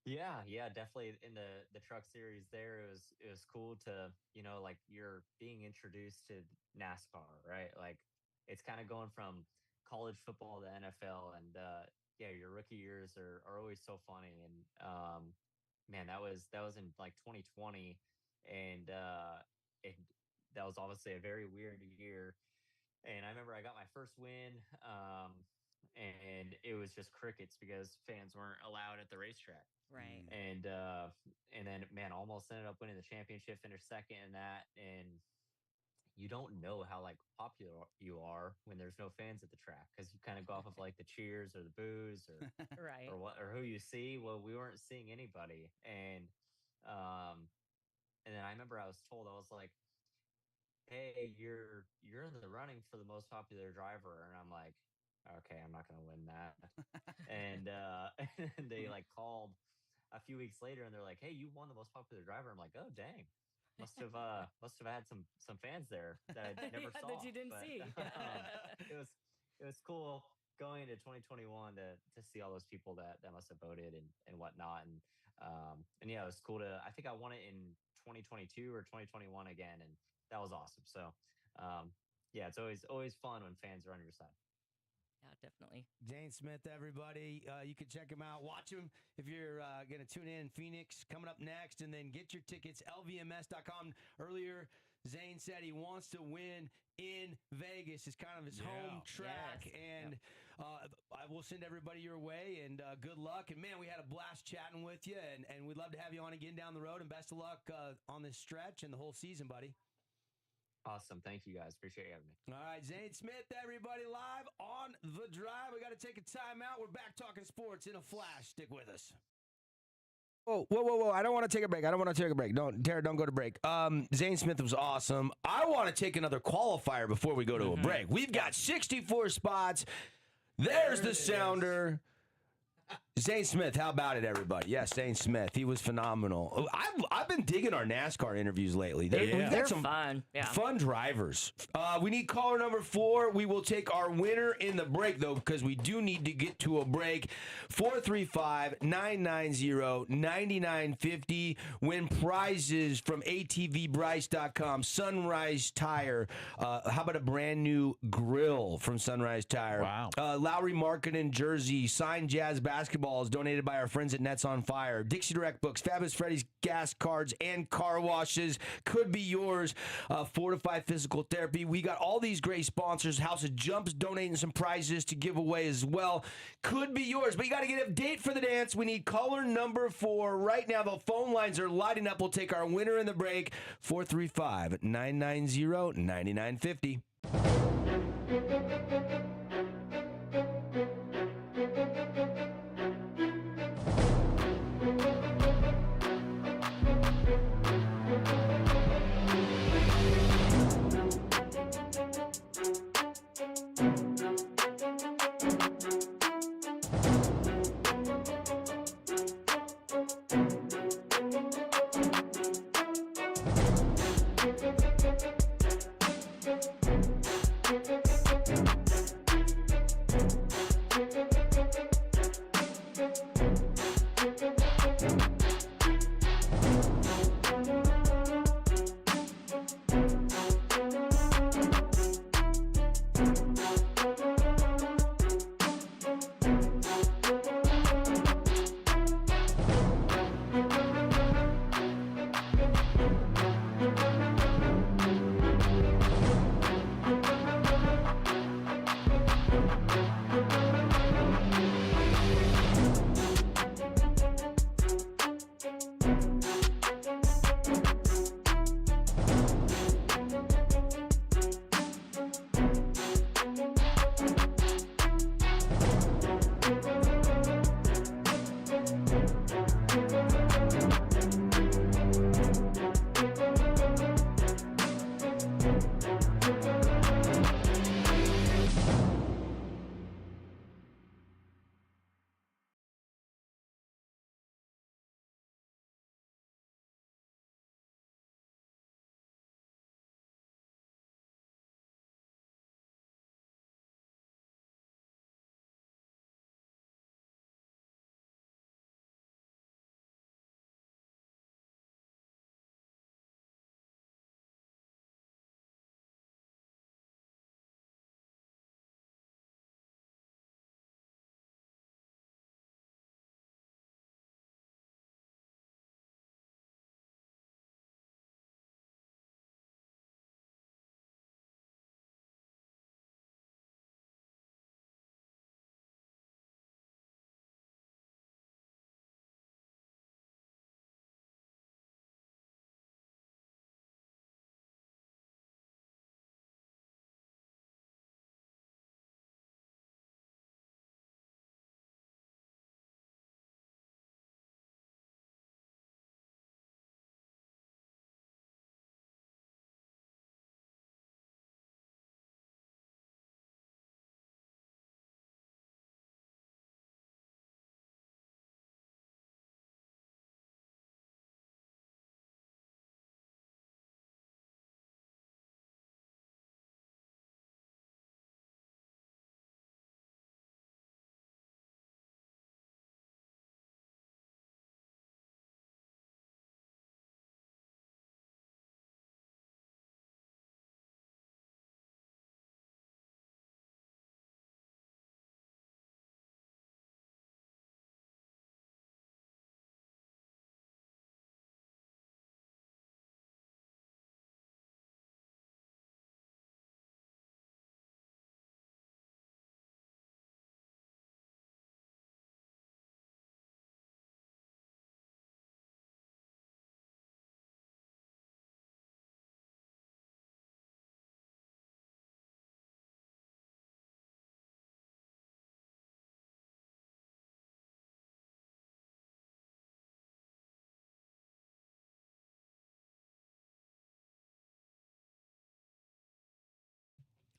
Yeah, definitely in the truck series there, it was cool to, like you're being introduced to NASCAR, right? Like it's kind of going from college football to NFL, and yeah, your rookie years are always so funny. And man, that was in like 2020, and it that was obviously a very weird year. And I remember I got my first win, and it was just crickets because fans weren't allowed at the racetrack. Right. And then man, almost ended up winning the championship, finished second in that. And you don't know how like popular you are when there's no fans at the track, because you kind of go off of like the cheers or the boos or Right. or who you see. Well, we weren't seeing anybody. And then I remember I was told, I was like, hey, you're in the running for the most popular driver. And I'm like, okay, I'm not gonna win that. And and they like called a few weeks later, and they're like, hey, you won the most popular driver. I'm like, oh dang, must have had some fans there that I never Yeah, saw that you didn't But, see. it was cool going into 2021 to see all those people that must have voted and whatnot. And yeah, it was cool to, I think I won it in 2022 or 2021 again, and that was awesome. So yeah, it's always fun when fans are on your side. Yeah, definitely. Zane Smith, everybody. You can check him out. Watch him if you're going to tune in Phoenix coming up next, and then get your tickets, lvms.com. Earlier, Zane said he wants to win in Vegas. It's kind of his home track, Yes. and I will send everybody your way, and good luck. And, man, we had a blast chatting with you, and we'd love to have you on again down the road, and best of luck on this stretch and the whole season, buddy. Awesome. Thank you, guys. Appreciate you having me. All right, Zane Smith, everybody, live on The Drive. We got to take a timeout. We're back talking sports in a flash. Stick with us. Whoa. I don't want to take a break. Tara, don't go to break. Zane Smith was awesome. I want to take another qualifier before we go to a break. We've got 64 spots. There's the sounder. Zane Smith, how about it, everybody? Yes, Zane Smith. He was phenomenal. I've been digging our NASCAR interviews lately. We've got They're some fun. Yeah. fun drivers. We need caller number 4. We will take our winner in the break, though, because we do need to get to a break. 435-990-9950. Win prizes from ATVBryce.com. Sunrise Tire. How about a brand new grill from Sunrise Tire? Wow. Lowry Marketing jersey. Signed Jazz basketballs donated by our friends at Nets on Fire. Dixie Direct Books, Fabulous Freddy's gas cards, and car washes could be yours. Fortify Physical Therapy. We got all these great sponsors. House of Jumps donating some prizes to give away as well. Could be yours, but you got to get a date for the dance. We need caller number 4 right now. The phone lines are lighting up. We'll take our winner in the break. 435-990-9950.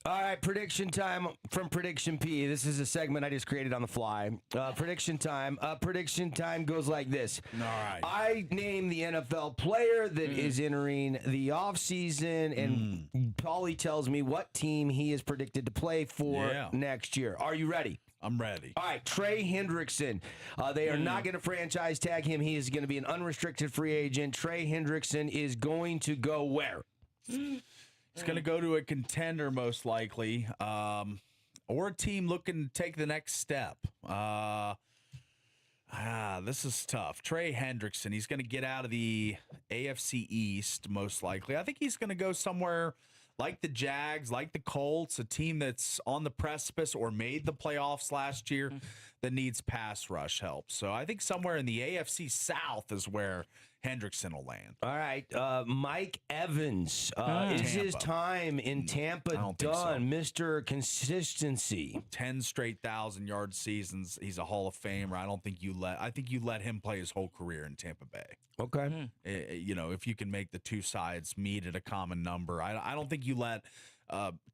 All right, prediction time from Prediction P. This is a segment I just created on the fly. Prediction time. Prediction time goes like this. All right. I name the NFL player that is entering the offseason, and Paulie tells me what team he is predicted to play for next year. Are you ready? I'm ready. All right, Trey Hendrickson. They are not going to franchise tag him. He is going to be an unrestricted free agent. Trey Hendrickson is going to go where? He's going to go to a contender, most likely, or a team looking to take the next step. This is tough. Trey Hendrickson, he's going to get out of the AFC East, most likely. I think he's going to go somewhere like the Jags, like the Colts, a team that's on the precipice or made the playoffs last year that needs pass rush help. So I think somewhere in the AFC South is where Hendrickson will land. All right, Mike Evans. Is his time in Tampa don't think done? Mr. Consistency. 10 straight 1,000-yard seasons. He's a Hall of Famer. I think you let him play his whole career in Tampa Bay. Okay. If you can make the two sides meet at a common number. I don't think you let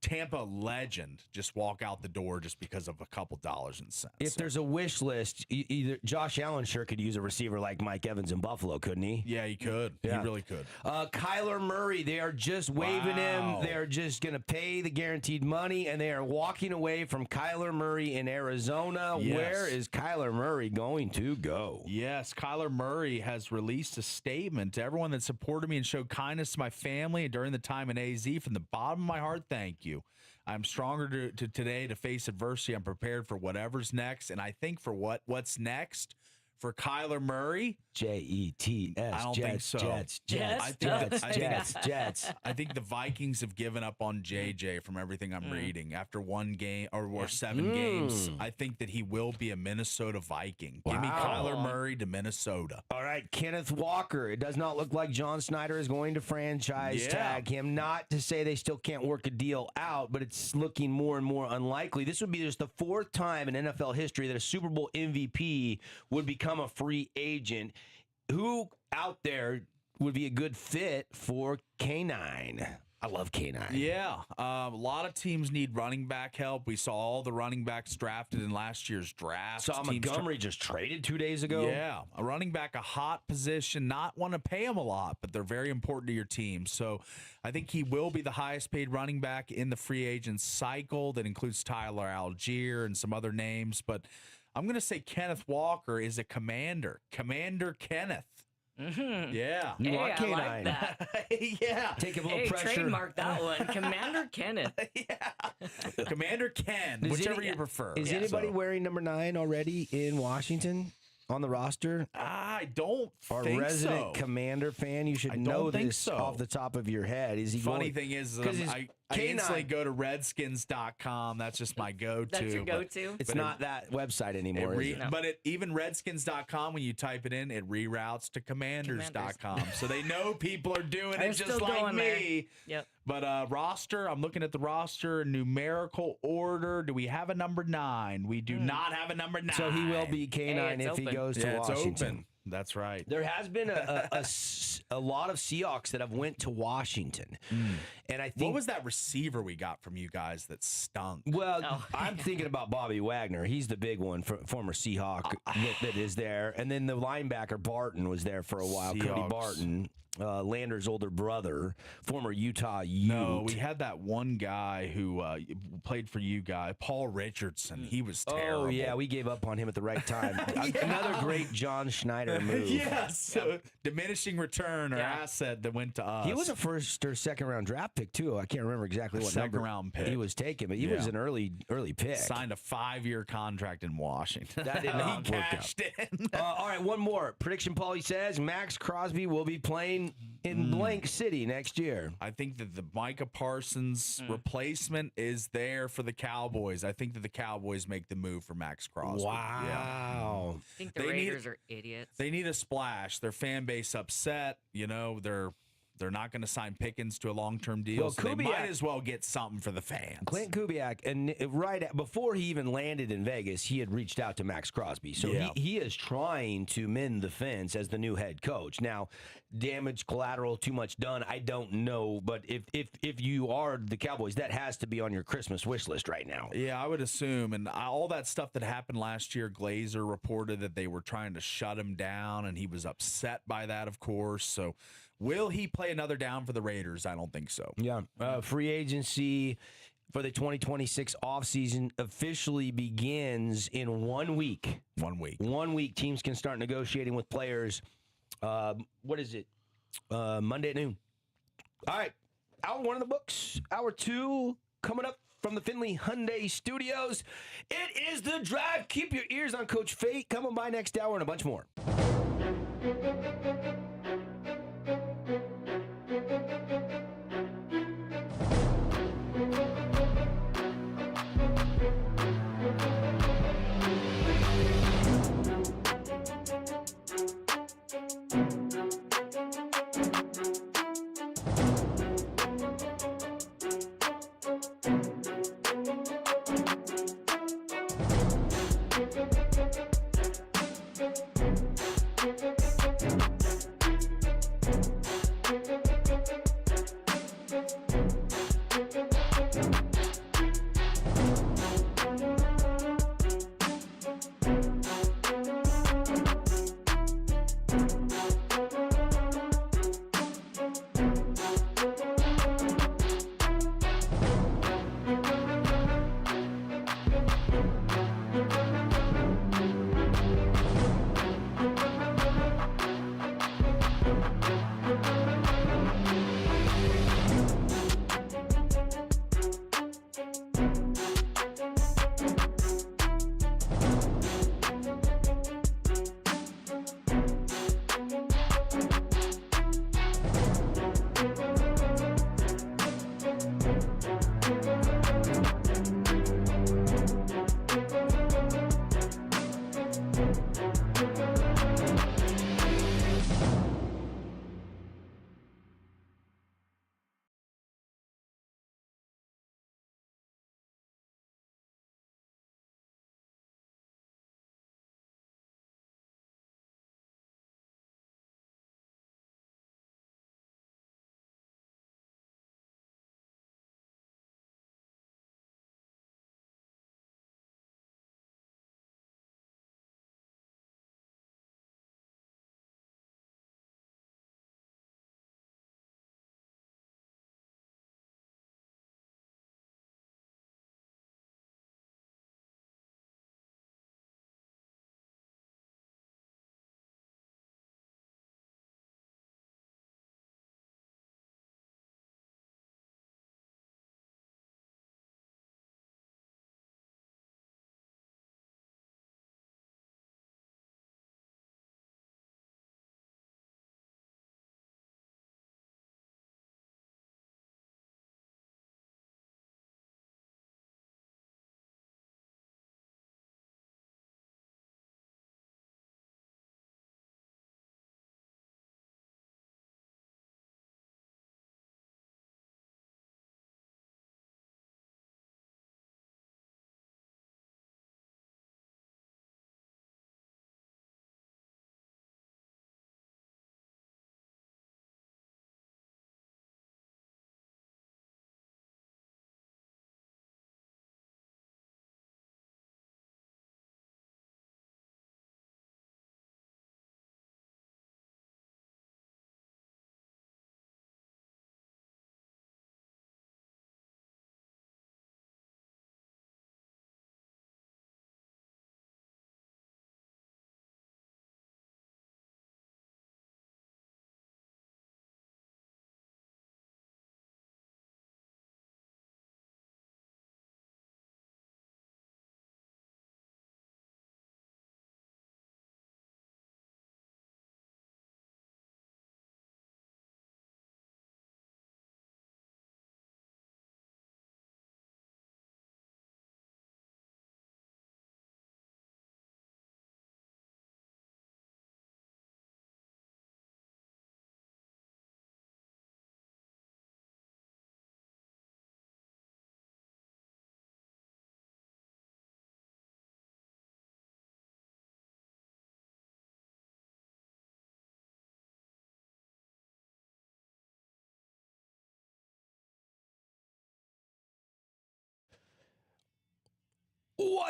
Tampa legend just walk out the door just because of a couple dollars and cents. If there's a wish list, either Josh Allen sure could use a receiver like Mike Evans in Buffalo, couldn't he? Yeah, he could. Yeah. He really could. Kyler Murray, they are just waiving him. They are just going to pay the guaranteed money, and they are walking away from Kyler Murray in Arizona. Yes. Where is Kyler Murray going to go? Yes, Kyler Murray has released a statement to everyone that supported me and showed kindness to my family during the time in AZ. From the bottom of my heart, thank you. I'm stronger to today to face adversity. I'm prepared for whatever's next, and I think for what's next for Kyler Murray, Jets. I don't think so. Jets. I think the Vikings have given up on JJ from everything I'm reading after one game or 7 games. I think that he will be a Minnesota Viking. Give me Kyler Murray to Minnesota. All right, Kenneth Walker. It does not look like John Snyder is going to franchise tag him. Not to say they still can't work a deal out, but it's looking more and more unlikely. This would be just the 4th time in NFL history that a Super Bowl MVP would become a free agent. Who out there would be a good fit for K9? I love K9. Yeah, a lot of teams need running back help. We saw all the running backs drafted in last year's draft. Saw Montgomery just traded 2 days ago. Yeah, a running back, a hot position, not want to pay him a lot, but they're very important to your team. So I think he will be the highest paid running back in the free agent cycle. That includes Tyler Algier and some other names. But I'm going to say Kenneth Walker is a commander. Commander Kenneth. Yeah. You want I K9. like that. Yeah. Take a little pressure. Trademark that one. Commander Kenneth. Commander Ken, whichever you prefer. Is anybody wearing number 9 already in Washington on the roster? I don't Our think resident so. Commander fan, you should I know don't think this so. off the top of your head. Is he Funny going? thing is, 'Cause his I instantly K9 go to redskins.com. That's just my go-to. That's your but- go-to? It's not that website anymore. is it? But even redskins.com, when you type it in, it reroutes to commanders.com. So they know people are doing I'm it just still like going me. there. Yep. But roster, I'm looking at the roster, numerical order. Do we have a number 9? We do not have a number 9. So he will be K9 Hey, if it's he open. goes to Yeah, it's Washington. open. That's right. There has been a lot of Seahawks that have went to Washington, and I think What was that receiver we got from you guys that stunk? Well, I'm thinking about Bobby Wagner. He's the big one, former Seahawk that is there. And then the linebacker Barton was there for a while. Cody Seahawks. Barton, Lander's older brother, former Utah Ute. No, we had that one guy who played for you guys, Paul Richardson. He was terrible. Oh, yeah, we gave up on him at the right time. Another great John Schneider move. Yes. So diminishing return or asset that went to us. He was a first or second round draft pick, too. I can't remember exactly what second number round pick. he was taken, but he was an early pick. Signed a 5-year contract in Washington. That did not he work out. cashed in. All right, one more. Prediction Paulie says Max Crosby will be playing in blank city next year. I think that the Micah Parsons replacement is there for the Cowboys. I think that the Cowboys make the move for Max Crosby. Wow. I think the They need- Raiders are idiots. They need a splash. Their fan base upset. You know, they're They're not going to sign Pickens to a long-term deal, Well, so they Kubiak- might as well get something for the fans. Clint Kubiak, and before he even landed in Vegas, he had reached out to Max Crosby. So Yeah. he is trying to mend the fence as the new head coach. Now, damage, collateral, too much done, I don't know. But if you are the Cowboys, that has to be on your Christmas wish list right now. Yeah, I would assume. And all that stuff that happened last year, Glazer reported that they were trying to shut him down, and he was upset by that, of course. So will he play another down for the Raiders? I don't think so. Yeah. Free agency for the 2026 offseason officially begins in 1 week. 1 week. 1 week, teams can start negotiating with players. What is it? Monday at noon. All right. Hour 1 of the books. Hour 2 coming up from the Finley Hyundai Studios. It is The Drive. Keep your ears on Coach Fate. Coming by next hour and a bunch more.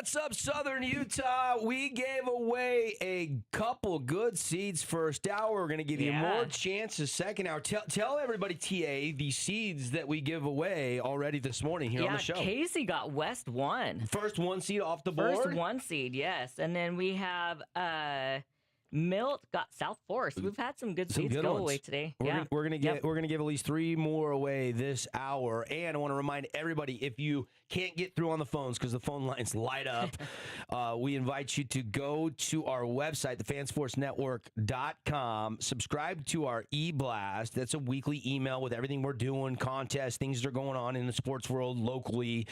What's up, Southern Utah? We gave away a couple good seeds first hour. We're going to give you more chances second hour. Tell everybody, TA, the seeds that we give away already this morning here on the show. Casey got West 1. First 1 seed off the board? First 1 seed, yes. And then we have Milt got South Forest. We've had some good seeds go away today. We're gonna give at least 3 more away this hour. And I want to remind everybody, if you can't get through on the phones because the phone lines light up, we invite you to go to our website, thefansportsnetwork.com. Subscribe to our e-blast. That's a weekly email with everything we're doing, contests, things that are going on in the sports world locally.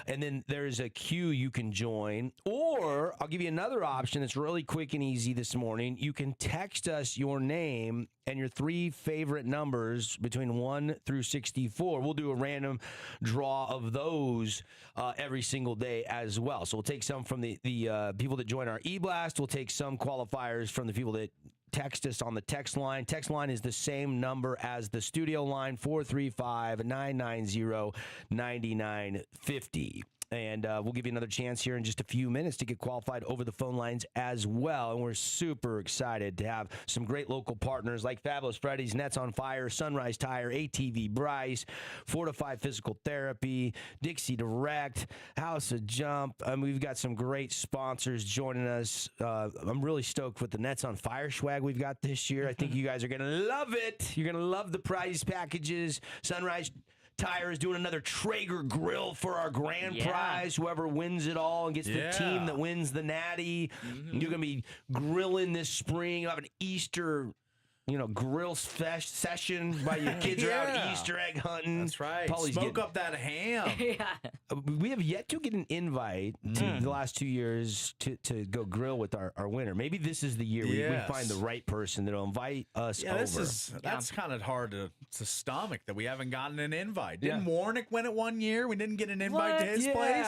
And then there's a queue you can join. Or I'll give you another option that's really quick and easy this morning. You can text us your name and your 3 favorite numbers between 1 through 64. We'll do a random draw of those every single day as well. So we'll take some from the people that join our e-blast. We'll take some qualifiers from the people that text us on the text line. Text line is the same number as the studio line, 435-990-9950. And we'll give you another chance here in just a few minutes to get qualified over the phone lines as well. And we're super excited to have some great local partners like Fabulous Freddy's, Nets on Fire, Sunrise Tire, ATV Bryce, Fortified Physical Therapy, Dixie Direct, House of Jump. We've got some great sponsors joining us. I'm really stoked with the Nets on Fire swag we've got this year. I think you guys are going to love it. You're going to love the prize packages. Sunrise Tire is doing another Traeger grill for our grand prize. Whoever wins it all and gets the team that wins the natty. You're going to be grilling this spring. You'll have an Easter, grill session while your kids are out Easter egg hunting. That's right. Smoke up that ham. We have yet to get an invite to the last 2 years to go grill with our winner. Maybe this is the year we find the right person that'll invite us over. That's kind of hard to stomach that we haven't gotten an invite. Didn't Warnick win it one year? We didn't get an invite to his place?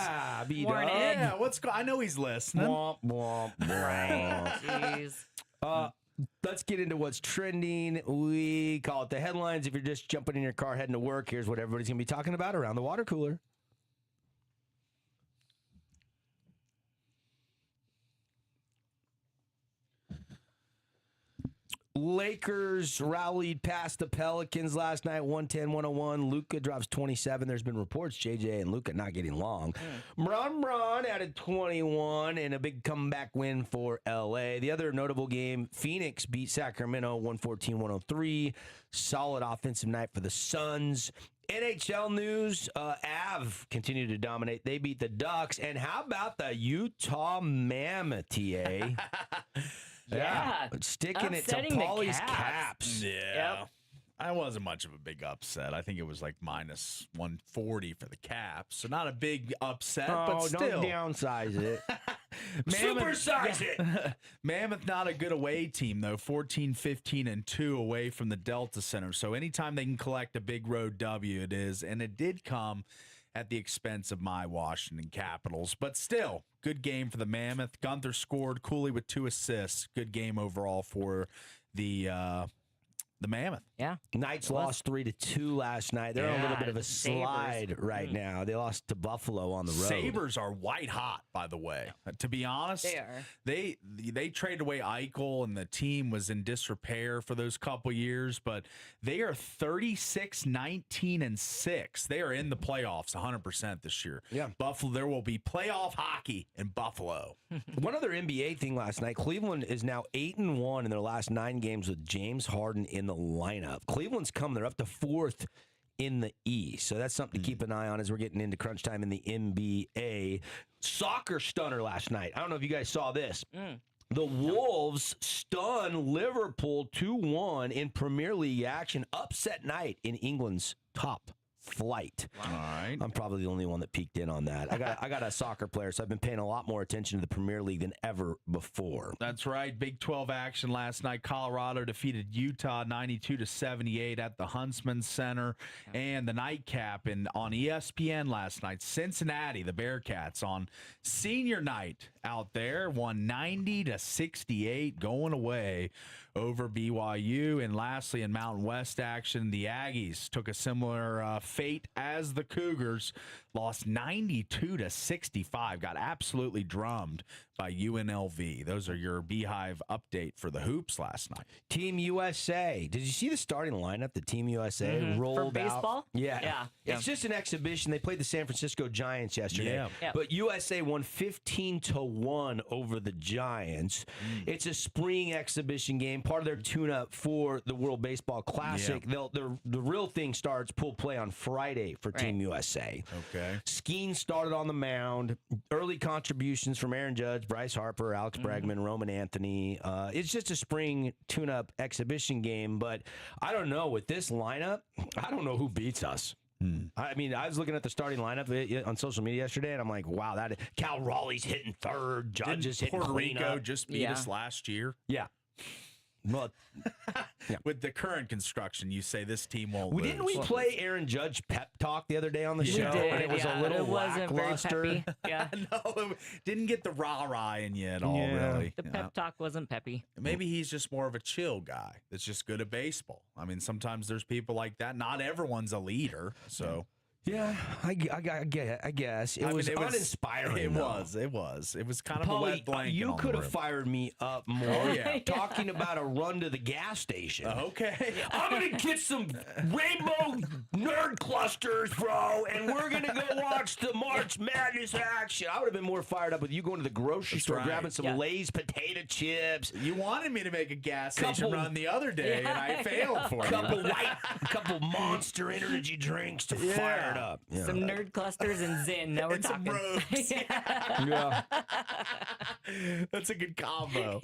Yeah, I know he's listening. Womp, womp, womp. Jeez. Let's get into what's trending. We call it the headlines. If you're just jumping in your car heading to work, here's what everybody's going to be talking about around the water cooler. Lakers rallied past the Pelicans last night, 110-101. Luka drops 27. There's been reports JJ and Luka not getting along. Bron added 21 and a big comeback win for LA. The other notable game, Phoenix beat Sacramento 114-103. Solid offensive night for the Suns. NHL news, Av continued to dominate. They beat the Ducks. And how about the Utah Mammoth, TA? Yeah. Sticking it to Upsetting the Paulie's Caps. Caps. Yeah. Yep. I wasn't much of a big upset. I think it was like minus 140 for the Caps. So not a big upset, but still. Don't downsize it. Supersize it. Mammoth not a good away team, though. 14-15-2 away from the Delta Center. So anytime they can collect a big road W, it is. And it did come at the expense of my Washington Capitals. But still, good game for the Mammoth. Gunther scored. Cooley with 2 assists. Good game overall for the Mammoth. Yeah. Knights lost 3-2 last night. They're on a little bit of a slide right now. They lost to Buffalo on the road. Sabres are white hot, by the way. To be honest, They are. They traded away Eichel, and the team was in disrepair for those couple years, but they are 36-19-6. They are in the playoffs 100% this year. Yeah. Buffalo, there will be playoff hockey in Buffalo. One other NBA thing last night, Cleveland is now 8-1 in their last 9 games with James Harden in the lineup. Cleveland's come. They're up to 4th in the East. So that's something to keep an eye on as we're getting into crunch time in the NBA. Soccer stunner last night. I don't know if you guys saw this. The Wolves stun Liverpool 2-1 in Premier League action. Upset night in England's top flight. All right. I'm probably the only one that peeked in on that. I got a soccer player, so I've been paying a lot more attention to the Premier League than ever before. That's right. Big 12 action last night. Colorado defeated Utah 92-78 at the Huntsman Center. And the nightcap on ESPN last night, Cincinnati, the Bearcats, on senior night out there, won 90-68, going away over BYU. And lastly, in Mountain West action, the Aggies took a similar fate as the Cougars lost 92-65, got absolutely drummed by UNLV. Those are your Beehive update for the hoops last night. Team USA. Did you see the starting lineup that Team USA rolled For baseball? out? Yeah. Yeah. It's just an exhibition. They played the San Francisco Giants yesterday. Yeah. Yep. But USA won 15-1 over the Giants. It's a spring exhibition game, part of their tune-up for the World Baseball Classic. The real thing starts pool play on Friday for Team USA. Okay. Skeen started on the mound. Early contributions from Aaron Judge, Bryce Harper, Alex Bregman, Roman Anthony. It's just a spring tune-up exhibition game, but I don't know. With this lineup, I don't know who beats us. I mean, I was looking at the starting lineup on social media yesterday, and I'm like, wow, Cal Raleigh's hitting third. Judge is hitting Puerto Rico cleanup. just beat us last year. Yeah. Well, With the current construction, you say this team won't lose. didn't we play Aaron Judge pep talk the other day on the show? We did, And it was a yeah. little It wasn't very lackluster. peppy. Yeah. No, it didn't get the rah-rah in you at all, Yeah. really. The pep talk wasn't peppy. Maybe he's just more of a chill guy that's just good at baseball. I mean, sometimes there's people like that. Not everyone's a leader, so. Yeah, I guess. It was uninspiring. It though. was. It was kind of a Paulie, wet blanket. you on could the have rim. fired me up more. Oh, yeah. Talking about a run to the gas station. Okay. I'm going to get some rainbow nerd clusters, bro, and we're going to go watch the March Madness action. I would have been more fired up with you going to the grocery store, right. grabbing some Lay's potato chips. You wanted me to make a gas station Couple- run the other day, and I failed for Couple Monster Energy drinks to fire it up. Yeah. Some nerd clusters and Zen. Now we're And some talking. robes. yeah. That's a good combo.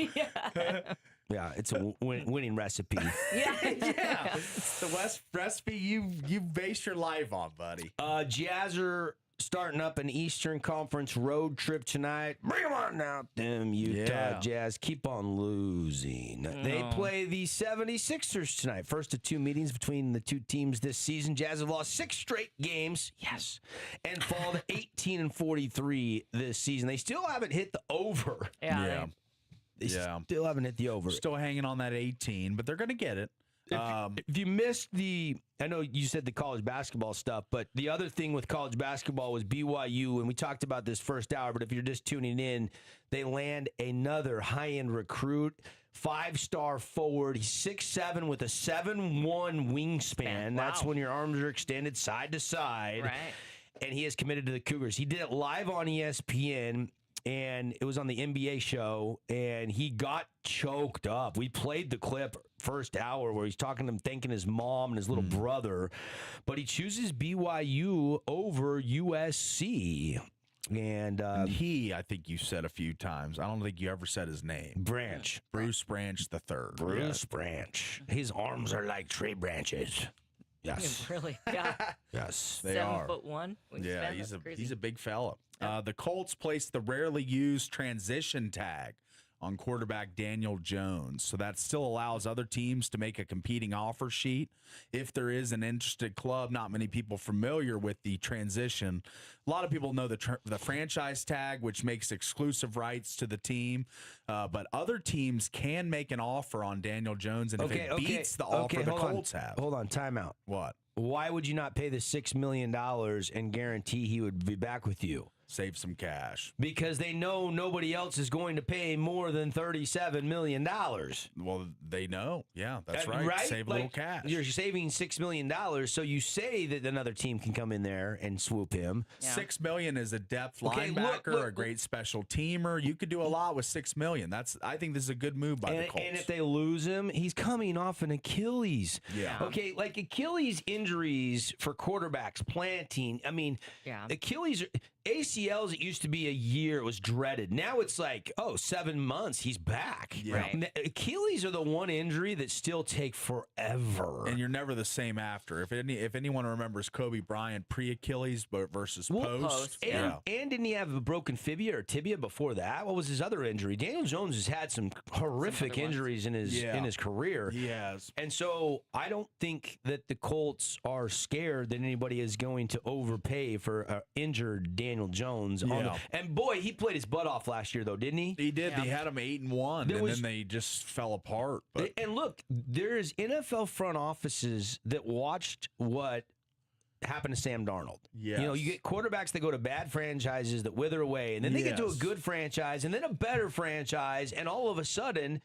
Yeah, it's a winning recipe. Yeah. Yeah. The West recipe you base your life on, buddy. Jazz are starting up an Eastern Conference road trip tonight. Bring them on out, them Utah Yeah. Jazz. Keep on losing. They play the 76ers tonight. First of two meetings between the two teams this season. Jazz have lost 6 straight games. Yes. And fall to 18-43 this season. They still haven't hit the over. Yeah. They still haven't hit the over. Still hanging on that 18, but they're going to get it. If you missed I know you said the college basketball stuff, but the other thing with college basketball was BYU, and we talked about this first hour, but if you're just tuning in, they land another high-end recruit, 5-star forward. He's 6'7" with a 7'1" wingspan. Wow. That's when your arms are extended side to side. Right. And he is committed to the Cougars. He did it live on ESPN. And it was on the NBA show, and he got choked up. We played the clip first hour where he's talking to him, thanking his mom and his little brother, but he chooses BYU over USC. And I think you said a few times. I don't think you ever said his name. Branch. Bruce Branch the third. Bruce Branch. His arms are like tree branches. Yes. Really? Yeah. Yes. They 7'1" are. wingspan. Yeah, That's crazy. he's a big fella. The Colts placed the rarely used transition tag on quarterback Daniel Jones. So that still allows other teams to make a competing offer sheet. If there is an interested club, not many people familiar with the transition. A lot of people know the franchise tag, which makes exclusive rights to the team. But other teams can make an offer on Daniel Jones, and if it beats the offer the Colts have. Hold on, timeout. What? Why would you not pay the $6 million and guarantee he would be back with you? Save some cash. Because they know nobody else is going to pay more than $37 million. Well, they know. Yeah, that's right. Save a little cash. You're saving $6 million, so you say that another team can come in there and swoop him. Yeah. $6 million is a depth Okay, linebacker, look. a great special teamer. You could do a lot with $6 million. I think this is a good move by the Colts. And if they lose him, he's coming off an Achilles. Yeah. Okay, like Achilles injuries for quarterbacks, planting. I mean, Yeah. Achilles, ACLs, it used to be a year. It was dreaded. Now it's like, 7 months, he's back. Yeah. Right. Achilles are the one injury that still take forever. And you're never the same after. If anyone remembers Kobe Bryant pre-Achilles versus post. And didn't he have a broken fibia or tibia before that? What was his other injury? Daniel Jones has had some horrific other ones. injuries in his career. He has. And so I don't think that the Colts are scared that anybody is going to overpay for injured Daniel Jones. Yeah. And boy, he played his butt off last year, though, didn't he? He did. Yeah. They had him 8-1, and then they just fell apart. But And look, there's NFL front offices that watched what happened to Sam Darnold. Yes. You know, you get quarterbacks that go to bad franchises that wither away, and then they get to a good franchise, and then a better franchise, and all of a sudden,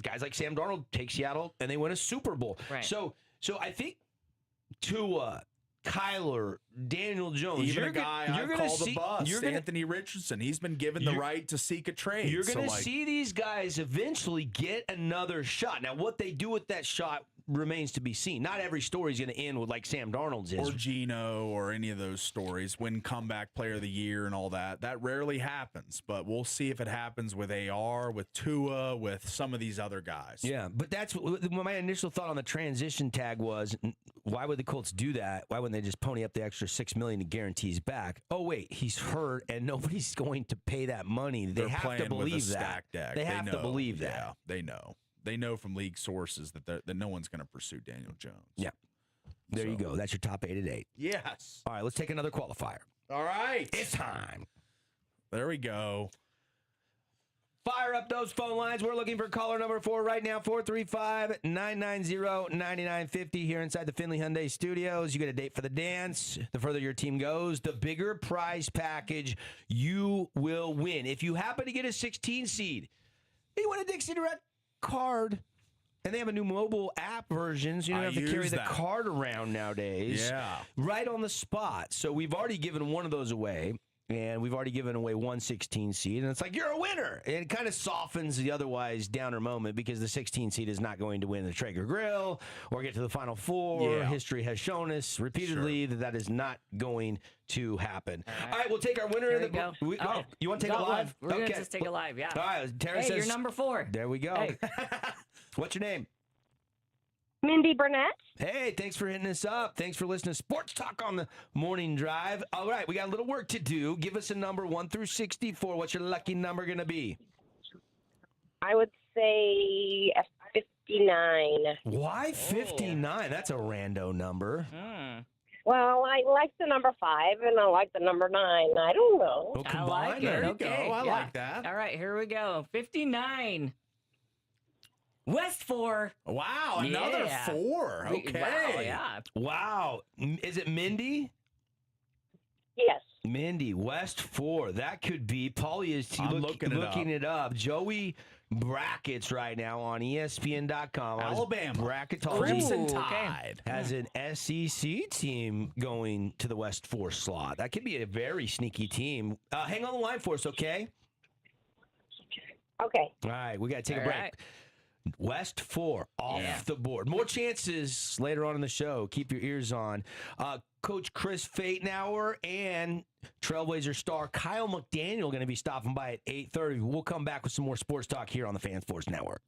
guys like Sam Darnold take Seattle, and they win a Super Bowl. Right. So I think Tua, Kyler, Daniel Jones, Even a guy I call the bust, Anthony Richardson. He's been given the right to seek a trade. You're going to see these guys eventually get another shot. Now, what they do with that shot remains to be seen. Not every story is going to end with like Sam Darnold's is. Or Geno or any of those stories, win comeback player of the year and all that. That rarely happens, but we'll see if it happens with AR, with Tua, with some of these other guys. Yeah, but that's what my initial thought on the transition tag was. Why would the Colts do that? Why wouldn't they just pony up the extra $6 million to guarantee he's back? Oh wait, he's hurt, and nobody's going to pay that money. They have to believe that. They have to believe that. Yeah, they know. They know from league sources that no one's going to pursue Daniel Jones. Yeah. There you go. That's your top 8 at 8. Yes. All right, let's take another qualifier. All right. It's time. There we go. Fire up those phone lines. We're looking for caller number 4 right now, 435-990-9950 here inside the Findlay Hyundai Studios. You get a date for the dance. The further your team goes, the bigger prize package you will win. If you happen to get a 16 seed, you win a Dixon Direct card. And they have a new mobile app version, so you don't have to carry the card around nowadays. Yeah. Right on the spot. So we've already given one of those away. And we've already given away 116 seed, and it's like, you're a winner. And it kind of softens the otherwise downer moment because the 16 seed is not going to win the Traeger Grill or get to the Final Four. Yeah. History has shown us repeatedly that is not going to happen. All right, we'll take our winner. There we go. You want to take it live? We're going to just take it live, yeah. All right, Tara Hey, says, you're number 4. There we go. Hey. What's your name? Mindy Burnett. Hey, thanks for hitting us up. Thanks for listening to Sports Talk on the Morning Drive. All right, we got a little work to do. Give us a number 1 through 64. What's your lucky number going to be? I would say 59. Why 59? That's a rando number. Well, I like the number 5 and I like the number 9. I don't know. Well, I combine like it. them. Okay. I like that. All right, here we go. 59. West 4. Wow, another 4. Okay. Wow, yeah. Wow. Is it Mindy? Yes. Mindy, West 4. That could be. Paulie is looking it up. Joey brackets right now on ESPN.com. Alabama. Bracketology. Crimson Ooh, Tide. Has an SEC team going to the West 4 slot. That could be a very sneaky team. Hang on the line for us, okay? Okay. All right, we got to take a All break. right. West 4 off the board. More chances later on in the show. Keep your ears on. Coach Chris Fatenauer and Trailblazer star Kyle McDaniel going to be stopping by at 8:30. We'll come back with some more sports talk here on the Fan Sports Network.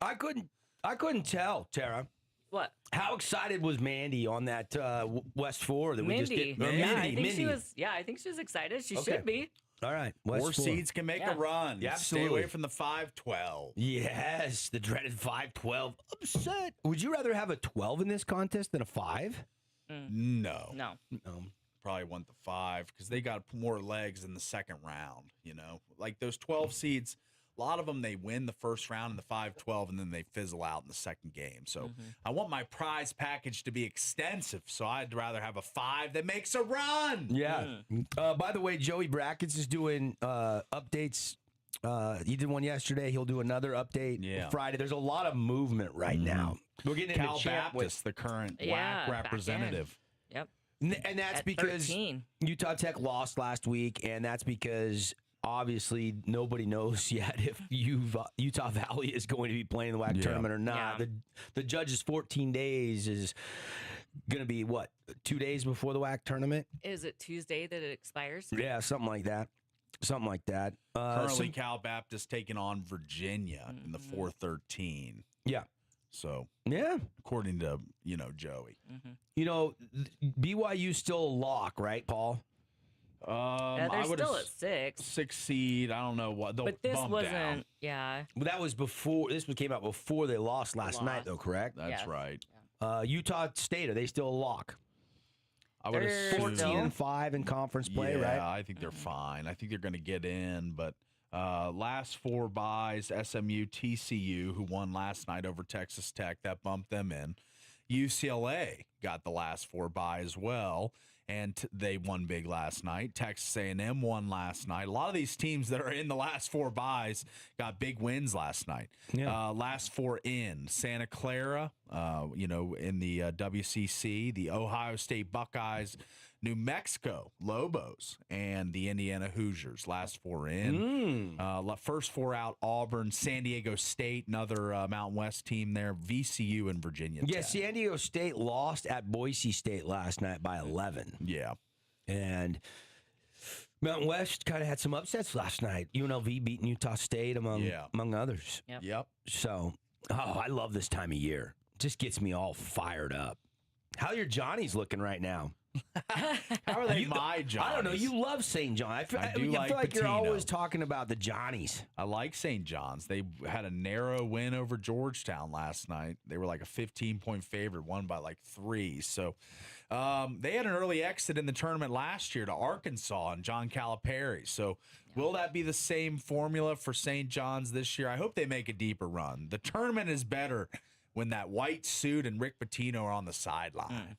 I couldn't tell, Tara. What? How excited was Mandy on that West 4 that we just Mindy. did? Or Yeah, I Mindy, think Mindy. she was. Yeah, I think she was excited. She Okay. should be. All right. West 4 4 seeds can make Yeah. a run. Yeah, Stay absolutely. away from the 5-12. Yes, the dreaded 5-12 upset. Would you rather have a 12 in this contest than a 5? No. No. Probably want the 5 because they got more legs in the second round. Like those 12 seeds, a lot of them, they win the first round in the 5-12 and then they fizzle out in the second game. So I want my prize package to be extensive. So I'd rather have a 5 that makes a run. Yeah. By the way, Joey Brackets is doing updates. He did one yesterday. He'll do another update Friday. There's a lot of movement right now. We're getting into Cal champ Baptist, the current Yeah, WAC back representative. Yep. And that's At because 13. Utah Tech lost last week, and that's because obviously nobody knows yet if Utah Valley is going to be playing the WAC tournament or not. Yeah. The judge's 14 days is going to be, what, 2 days before the WAC tournament? Is it Tuesday that it expires? Yeah, something like that. Something like that. Currently, Cal Baptist taking on Virginia in the 4-13. Yeah. So, Yeah. according to, Joey. BYU's still a lock, right, Paul? Yeah, they're I would still at 6. 6 seed. I don't know what. They'll But this bump wasn't. down. Yeah. Well, that was before. This came out before they lost last night, though, correct? That's Yes. right. Utah State, are they still a lock? I would They're assume 14-5 in conference play, yeah, right? I think they're fine. I think they're going to get in, but last 4 buys, SMU, TCU, who won last night over Texas Tech, that bumped them in. UCLA got the last 4 buys as well, and they won big last night. Texas A&M won last night. A lot of these teams that are in the last 4 buys got big wins last night. Yeah. Last 4 in Santa Clara, in the WCC, the Ohio State Buckeyes, New Mexico Lobos, and the Indiana Hoosiers. Last 4 in. First 4 out, Auburn, San Diego State, another Mountain West team there, VCU, and Virginia Yeah, Tech. San Diego State lost at Boise State last night by 11. Yeah. And Mountain West kind of had some upsets last night. UNLV beating Utah State among others. Yep. So, I love this time of year. Just gets me all fired up. How are your Johnnies looking right now? How are they my Johnnies? I don't know. You love St. John. I feel do like like you're Pitino. always talking about the Johnnies. I like St. John's. They had a narrow win over Georgetown last night. They were like a 15-point favorite, won by like 3. So they had an early exit in the tournament last year to Arkansas and John Calipari. So will that be the same formula for St. John's this year? I hope they make a deeper run. The tournament is better when that white suit and Rick Pitino are on the sideline.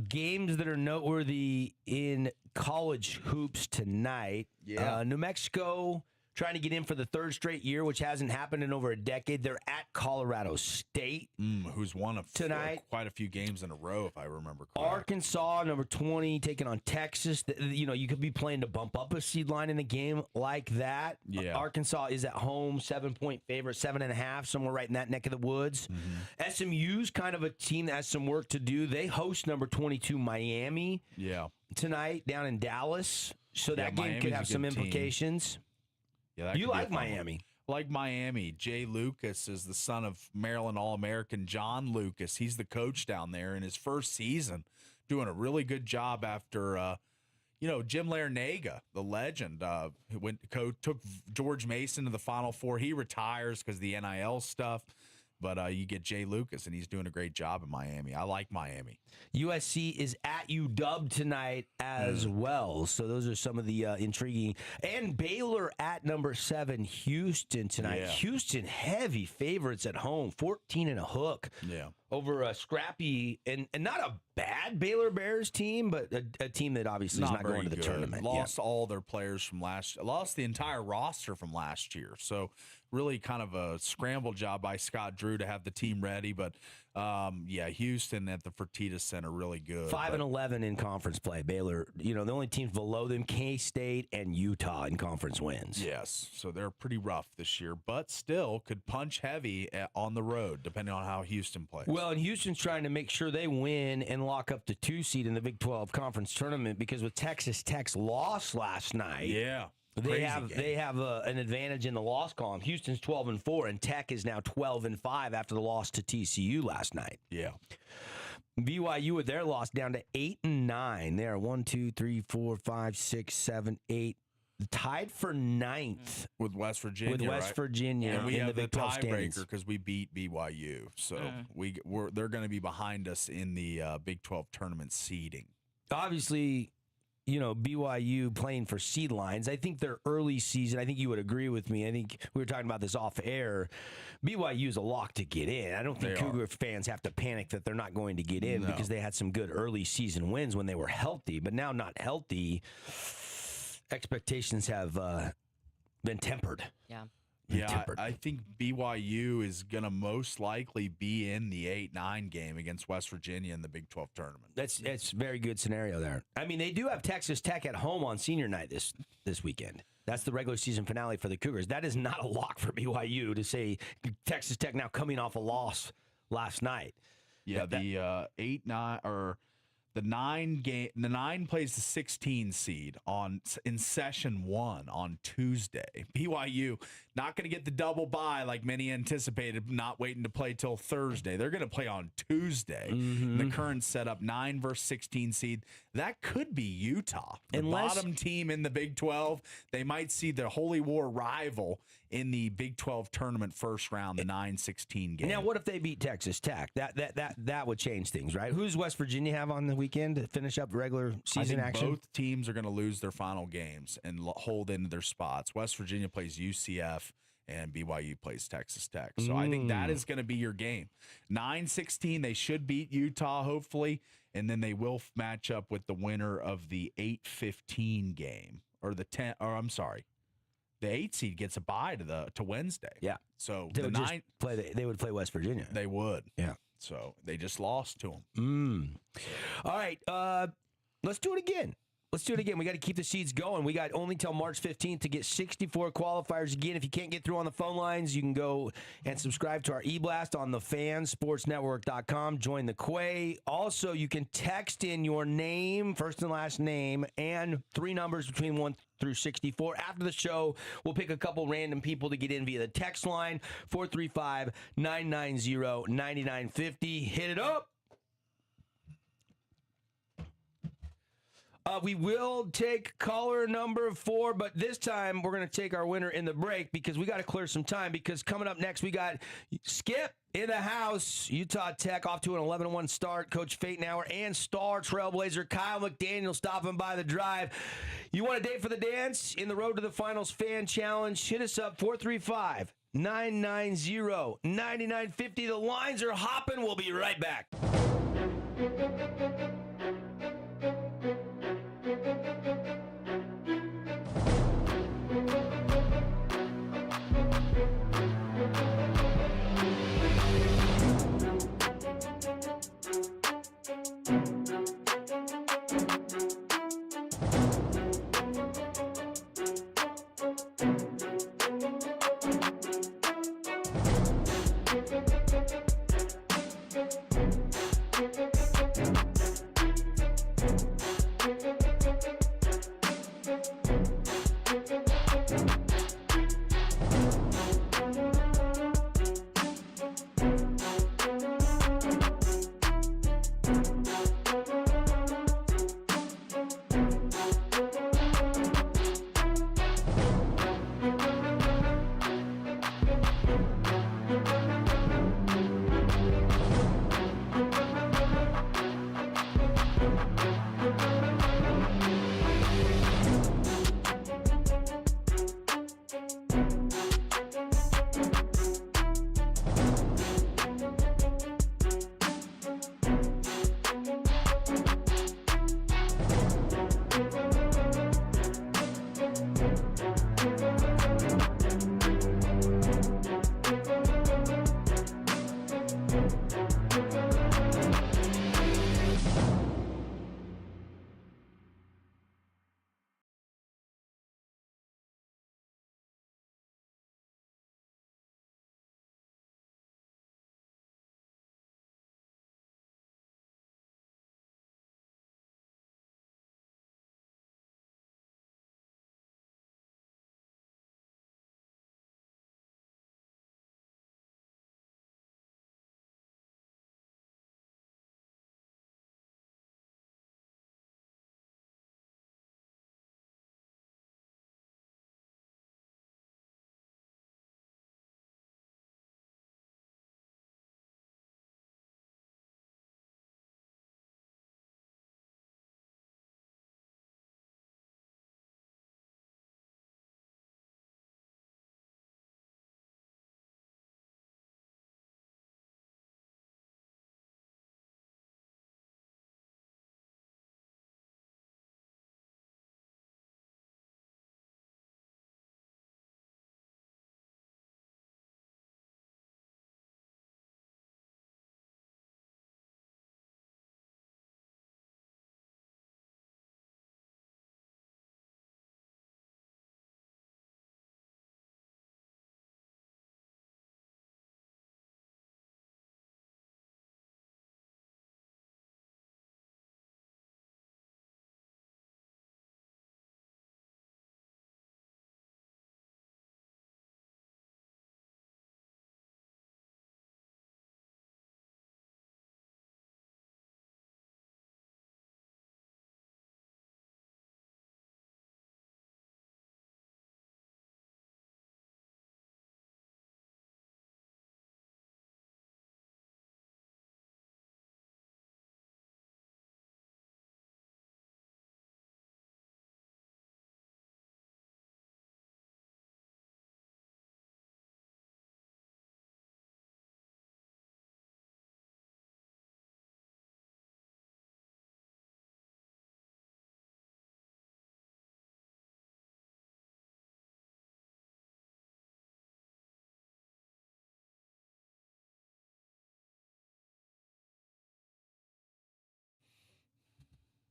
Games that are noteworthy in college hoops tonight. Yeah. New Mexico trying to get in for the 3rd straight year, which hasn't happened in over a decade. They're at Colorado State. Who's won Tonight. quite a few games in a row, if I remember correctly. Arkansas, number 20, taking on Texas. You could be playing to bump up a seed line in a game like that. Yeah. Arkansas is at home, 7-point favorite, 7.5, somewhere right in that neck of the woods. SMU's kind of a team that has some work to do. They host number 22 Miami tonight down in Dallas. So that game Miami's could a have some good team. implications. Yeah, that You could be a like fun one. Miami. Like Miami. Jay Lucas is the son of Maryland All-American John Lucas. He's the coach down there in his first season, doing a really good job after, Jim Larinaga, the legend, took George Mason to the Final Four. He retires because of the NIL stuff. But you get Jay Lucas, and he's doing a great job in Miami. I like Miami. USC is at UW tonight as well. So those are some of the intriguing. And Baylor at number 7, Houston tonight. Yeah. Houston heavy favorites at home, 14 and a hook. Yeah. Over a scrappy and not a bad Baylor Bears team, but a team that obviously is not very going to the good. tournament. Lost all their players from lost the entire roster from last year. So really kind of a scramble job by Scott Drew to have the team ready. But Houston at the Fertitta Center really good. 5-11 in conference play. Baylor, the only teams below them, K-State and Utah in conference wins. Yes, so they're pretty rough this year, but still could punch heavy on the road, depending on how Houston plays. Well, and Houston's trying to make sure they win and lock up the 2 seed in the Big 12 conference tournament because with Texas Tech's loss last night, They have an advantage in the loss column. Houston's 12-4, and Tech is now 12-5 after the loss to TCU last night. Yeah. BYU with their loss down to 8-9. They are 1, 2, 3, 4, 5, 6, 7, 8. Tied for 9th with West Virginia. Virginia, and we in have the Big 12 tiebreaker standings because we beat BYU, so they're going to be behind us in the Big 12 tournament seeding. Obviously, BYU playing for seed lines. I think their early season, I think you would agree with me. I think we were talking about this off air. BYU is a lock to get in. I don't think Cougar fans have to panic that they're not going to get in because they had some good early season wins when they were healthy, but now not healthy. Expectations have been tempered. Yeah. I think BYU is going to most likely be in the 8-9 game against West Virginia in the Big 12 tournament. That's a very good scenario there. I mean, they do have Texas Tech at home on senior night this weekend. That's the regular season finale for the Cougars. That is not a lock for BYU to say Texas Tech now coming off a loss last night. Yeah, the 8-9 or the 9 plays the 16 seed in session 1 on Tuesday. BYU not going to get the double bye like many anticipated, not waiting to play till Thursday. They're going to play on Tuesday. The current setup, 9 versus 16 seed. That could be Utah, the bottom team in the Big 12. They might see their Holy War rival in the Big 12 tournament first round, the 9-16 game. Now, what if they beat Texas Tech? That would change things, right? Who does West Virginia have on the weekend to finish up regular season action? Both teams are going to lose their final games and hold into their spots. West Virginia plays UCF and BYU plays Texas Tech. So I think that is going to be your game. 9-16, they should beat Utah, hopefully, and then they will match up with the winner of the 8-15 game, or the 10. Or I'm sorry, the 8 seed gets a bye to Wednesday. Yeah. So they would play West Virginia. They would. Yeah. So they just lost to them. All right. Let's do it again. We got to keep the seeds going. We got only till March 15th to get 64 qualifiers. Again, if you can't get through on the phone lines, you can go and subscribe to our e-blast on the fansportsnetwork.com. Join the Quay. Also, you can text in your name, first and last name, and 3 numbers between 1 through 64. After the show, we'll pick a couple random people to get in via the text line, 435-990-9950. Hit it up. We will take caller number 4, but this time we're going to take our winner in the break because we got to clear some time, because coming up next we got Skip in the house. Utah Tech off to an 11-1 start. Coach Fatenauer and star trailblazer Kyle McDaniel stopping by the drive. You want a date for the dance in the Road to the Finals Fan Challenge? Hit us up, 435-990-9950. The lines are hopping. We'll be right back.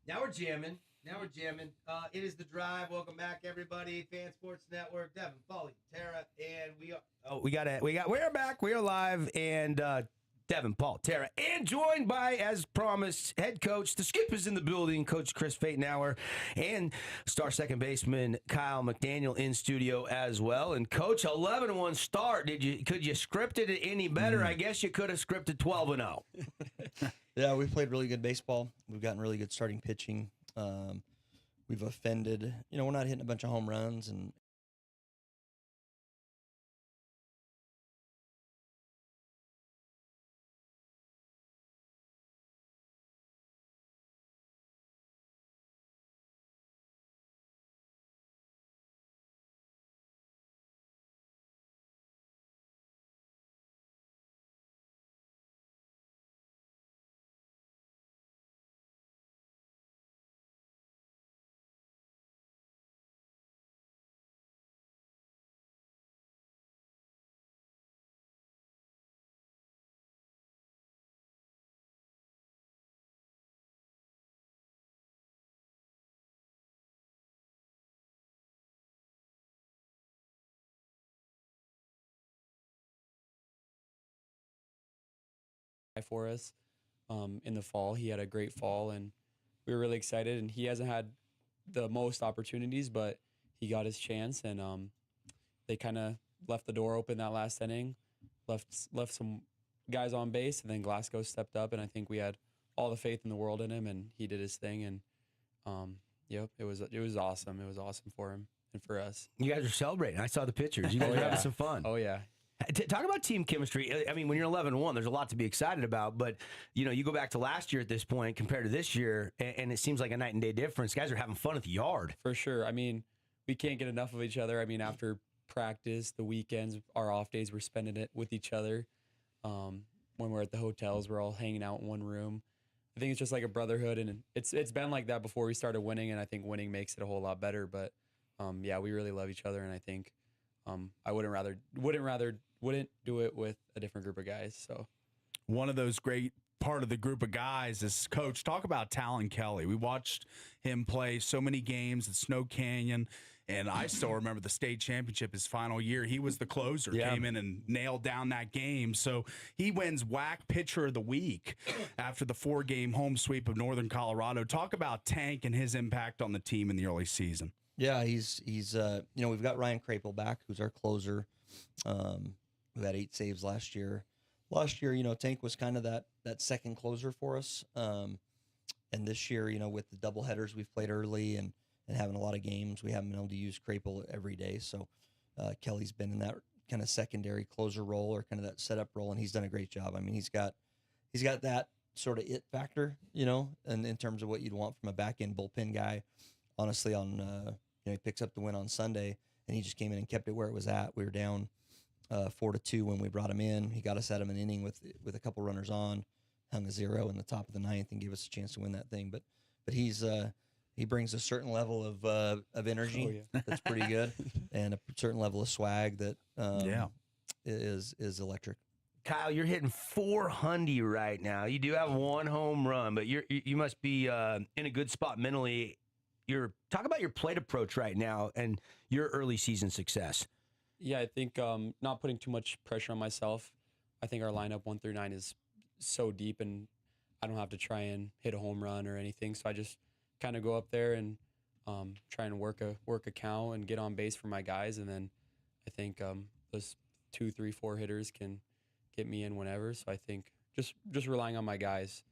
Now we're jamming. It is The Drive. Welcome back, everybody. Fan Sports Network. Devin, Foley, Tara, and we are. We're back. We are live, and Devin, Paul, Tara, and joined by, as promised, head coach. The Skip is in the building. Coach Chris Fatenauer and star second baseman Kyle McDaniel in studio as well. And Coach, 11-1 start. Could you script it any better? I guess you could have scripted 12-0. Yeah, we've played really good baseball. We've gotten really good starting pitching. We've offended. We're not hitting a bunch of home runs, and for us in the fall. He had a great fall, and we were really excited. And he hasn't had the most opportunities, but he got his chance, and they kind of left the door open that last inning, left some guys on base, and then Glasgow stepped up, and I think we had all the faith in the world in him, and he did his thing, and it was awesome. It was awesome for him and for us. You guys are celebrating. I saw the pictures. You guys are having some fun. Oh yeah. Talk about team chemistry. I mean, when you're 11-1, there's a lot to be excited about. But, you go back to last year at this point compared to this year, and it seems like a night and day difference. Guys are having fun at the yard. For sure. I mean, we can't get enough of each other. I mean, after practice, the weekends, our off days, we're spending it with each other. When we're at the hotels, we're all hanging out in one room. I think it's just like a brotherhood, and it's been like that before we started winning, and I think winning makes it a whole lot better. But, we really love each other, and I think I wouldn't do it with a different group of guys. So one of those great part of the group of guys is Coach. Talk about Talon Kelly. We watched him play so many games at Snow Canyon, and I still remember the state championship his final year. He was the closer, came in and nailed down that game. So he wins WAC Pitcher of the Week after the 4-game home sweep of Northern Colorado. Talk about Tank and his impact on the team in the early season. yeah, he's we've got Ryan Krapel back, who's our closer. Who had 8 saves last year. Last year, Tank was kind of that second closer for us. And this year, with the double headers we've played early and having a lot of games, we haven't been able to use Krapel every day. So Kelly's been in that kind of secondary closer role, or kind of that setup role, and he's done a great job. I mean, he's got that sort of it factor, and in terms of what you'd want from a back end bullpen guy. Honestly, he picks up the win on Sunday, and he just came in and kept it where it was at. We were down 4-2 when we brought him in. He got us out of an inning with a couple runners on, hung a 0 in the top of the 9th, and gave us a chance to win that thing. But he brings a certain level of energy that's pretty good, and a certain level of swag that is electric. Kyle, you're hitting 400 right now. You do have 1 home run, but you must be in a good spot mentally. Talk about your plate approach right now and your early season success. Yeah, I think not putting too much pressure on myself. I think our lineup 1 through 9 is so deep, and I don't have to try and hit a home run or anything. So I just kind of go up there and try and work a count and get on base for my guys, and then I think those 2, 3, 4 hitters can get me in whenever. So I think just relying on my guys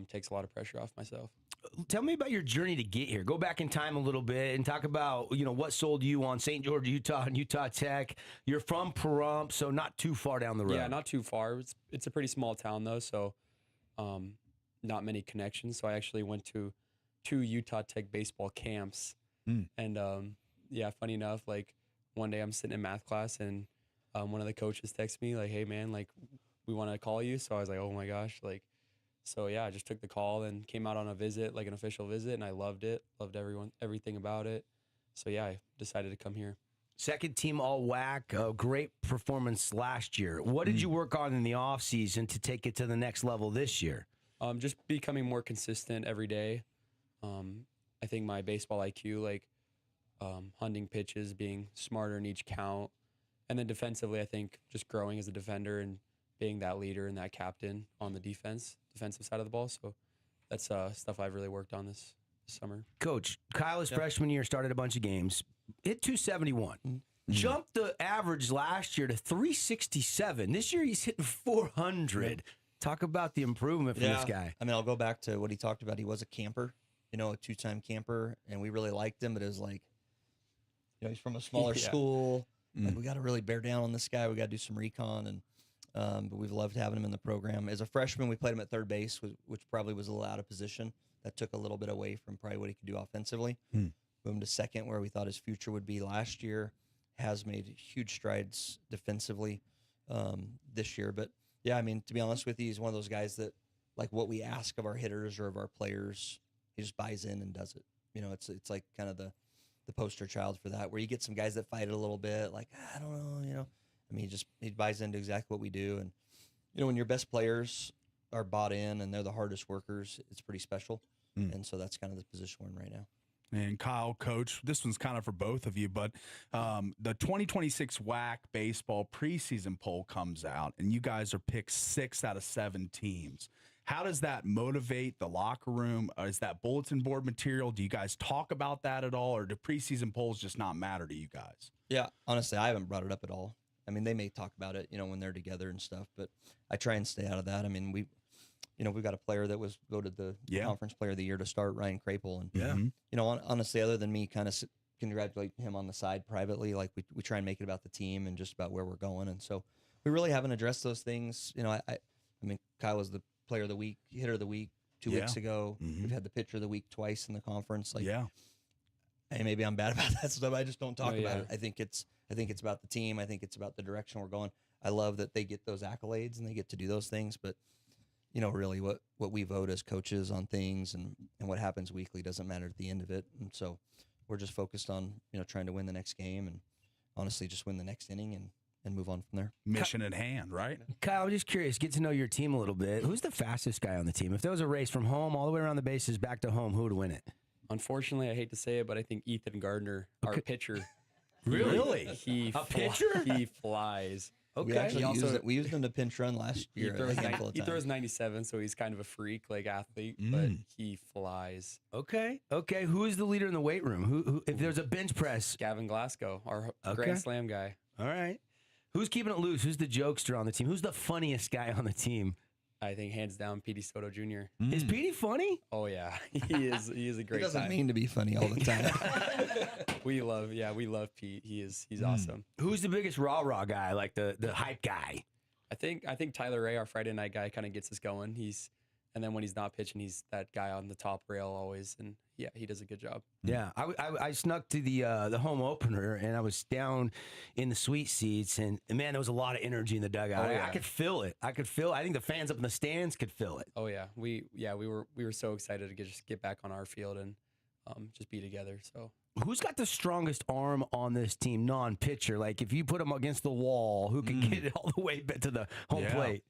takes a lot of pressure off myself. Tell me about your journey to get here. Go back in time a little bit and talk about, what sold you on St. George, Utah, and Utah Tech. You're from Pahrump, so not too far down the road. Yeah, not too far. It's a pretty small town, though, so not many connections. So I actually went to 2 Utah Tech baseball camps. And, funny enough, like, one day I'm sitting in math class, and one of the coaches texts me, like, hey, man, like, we want to call you. So I was like, oh, my gosh, like, so yeah, I just took the call and came out on a visit, like an official visit, and I loved it. Loved everything about it. So yeah, I decided to come here. Second team all WAC, a great performance last year. What did you work on in the offseason to take it to the next level this year? Just becoming more consistent every day. I think my baseball IQ, like hunting pitches, being smarter in each count, and then defensively, I think just growing as a defender and being that leader and that captain on the defensive side of the ball. So that's stuff I've really worked on this summer. Coach, Kyle, his freshman year, started a bunch of games, hit 271. Jumped the average last year to 367. This year he's hitting 400. Talk about the improvement from this guy. I mean, I'll go back to what he talked about. He was a camper, a 2-time camper, and we really liked him, but it was like, he's from a smaller school. Like, we got to really bear down on this guy. We got to do some recon, and but we've loved having him in the program. As a freshman, we played him at third base, which probably was a little out of position. That took a little bit away from probably what he could do offensively. Moved him to second, where we thought his future would be last year. Has made huge strides defensively this year. But, yeah, I mean, to be honest with you, he's one of those guys that, like, what we ask of our hitters or of our players, he just buys in and does it. It's like kind of the poster child for that, where you get some guys that fight it a little bit, like, I don't know, I mean, he buys into exactly what we do. And, when your best players are bought in and they're the hardest workers, it's pretty special. And so that's kind of the position we're in right now. And Kyle, Coach, this one's kind of for both of you, but the 2026 WAC baseball preseason poll comes out, and you guys are picked 6 out of 7 teams. How does that motivate the locker room? Is that bulletin board material? Do you guys talk about that at all, or do preseason polls just not matter to you guys? Yeah, honestly, I haven't brought it up at all. I mean, they may talk about it, when they're together and stuff, but I try and stay out of that. I mean, we've got a player that was voted the conference player of the year to start, Ryan Crapel. And, honestly, other than me kind of congratulate him on the side privately, like we try and make it about the team and just about where we're going. And so we really haven't addressed those things. I mean, Kyle was the player of the week, hitter of the week 2 weeks ago. We've had the pitcher of the week twice in the conference. Like, and maybe I'm bad about that stuff. I just don't talk about it. I think it's about the team. I think it's about the direction we're going. I love that they get those accolades and they get to do those things, but really what we vote as coaches on things and what happens weekly doesn't matter at the end of it. And so we're just focused on, trying to win the next game and honestly just win the next inning and move on from there. Mission at hand, right? Kyle, I'm just curious, get to know your team a little bit. Who's the fastest guy on the team? If there was a race from home all the way around the bases back to home, who would win it? Unfortunately, I hate to say it, but I think Ethan Gardner, our pitcher. Really? He pitcher? He flies. Okay. We actually we used him to pinch run last year. He throws 97, so he's kind of a freak, like athlete, but he flies. Okay. Who is the leader in the weight room? Who if there's a bench press? Gavin Glasgow, our Grand Slam guy. All right. Who's keeping it loose? Who's the jokester on the team? Who's the funniest guy on the team? I think hands down, Petey Soto Jr. Is Petey funny? Oh yeah, he is. He is a great. He doesn't time. mean to be funny all the time. we love Pete. He's awesome. Who's the biggest rah guy? Like the hype guy? I think Tyler Ray, our Friday night guy, kind of gets us going. And then when he's not pitching, he's that guy on the top rail always. And yeah, he does a good job. Yeah, I snuck to the home opener, and I was down in the suite seats, and man, there was a lot of energy in the dugout. Oh, yeah. I could feel it. I think the fans up in the stands could feel it. Oh yeah, we were so excited to just get back on our field and just be together. So who's got the strongest arm on this team, non-pitcher? Like if you put him against the wall, who can get it all the way to the home plate?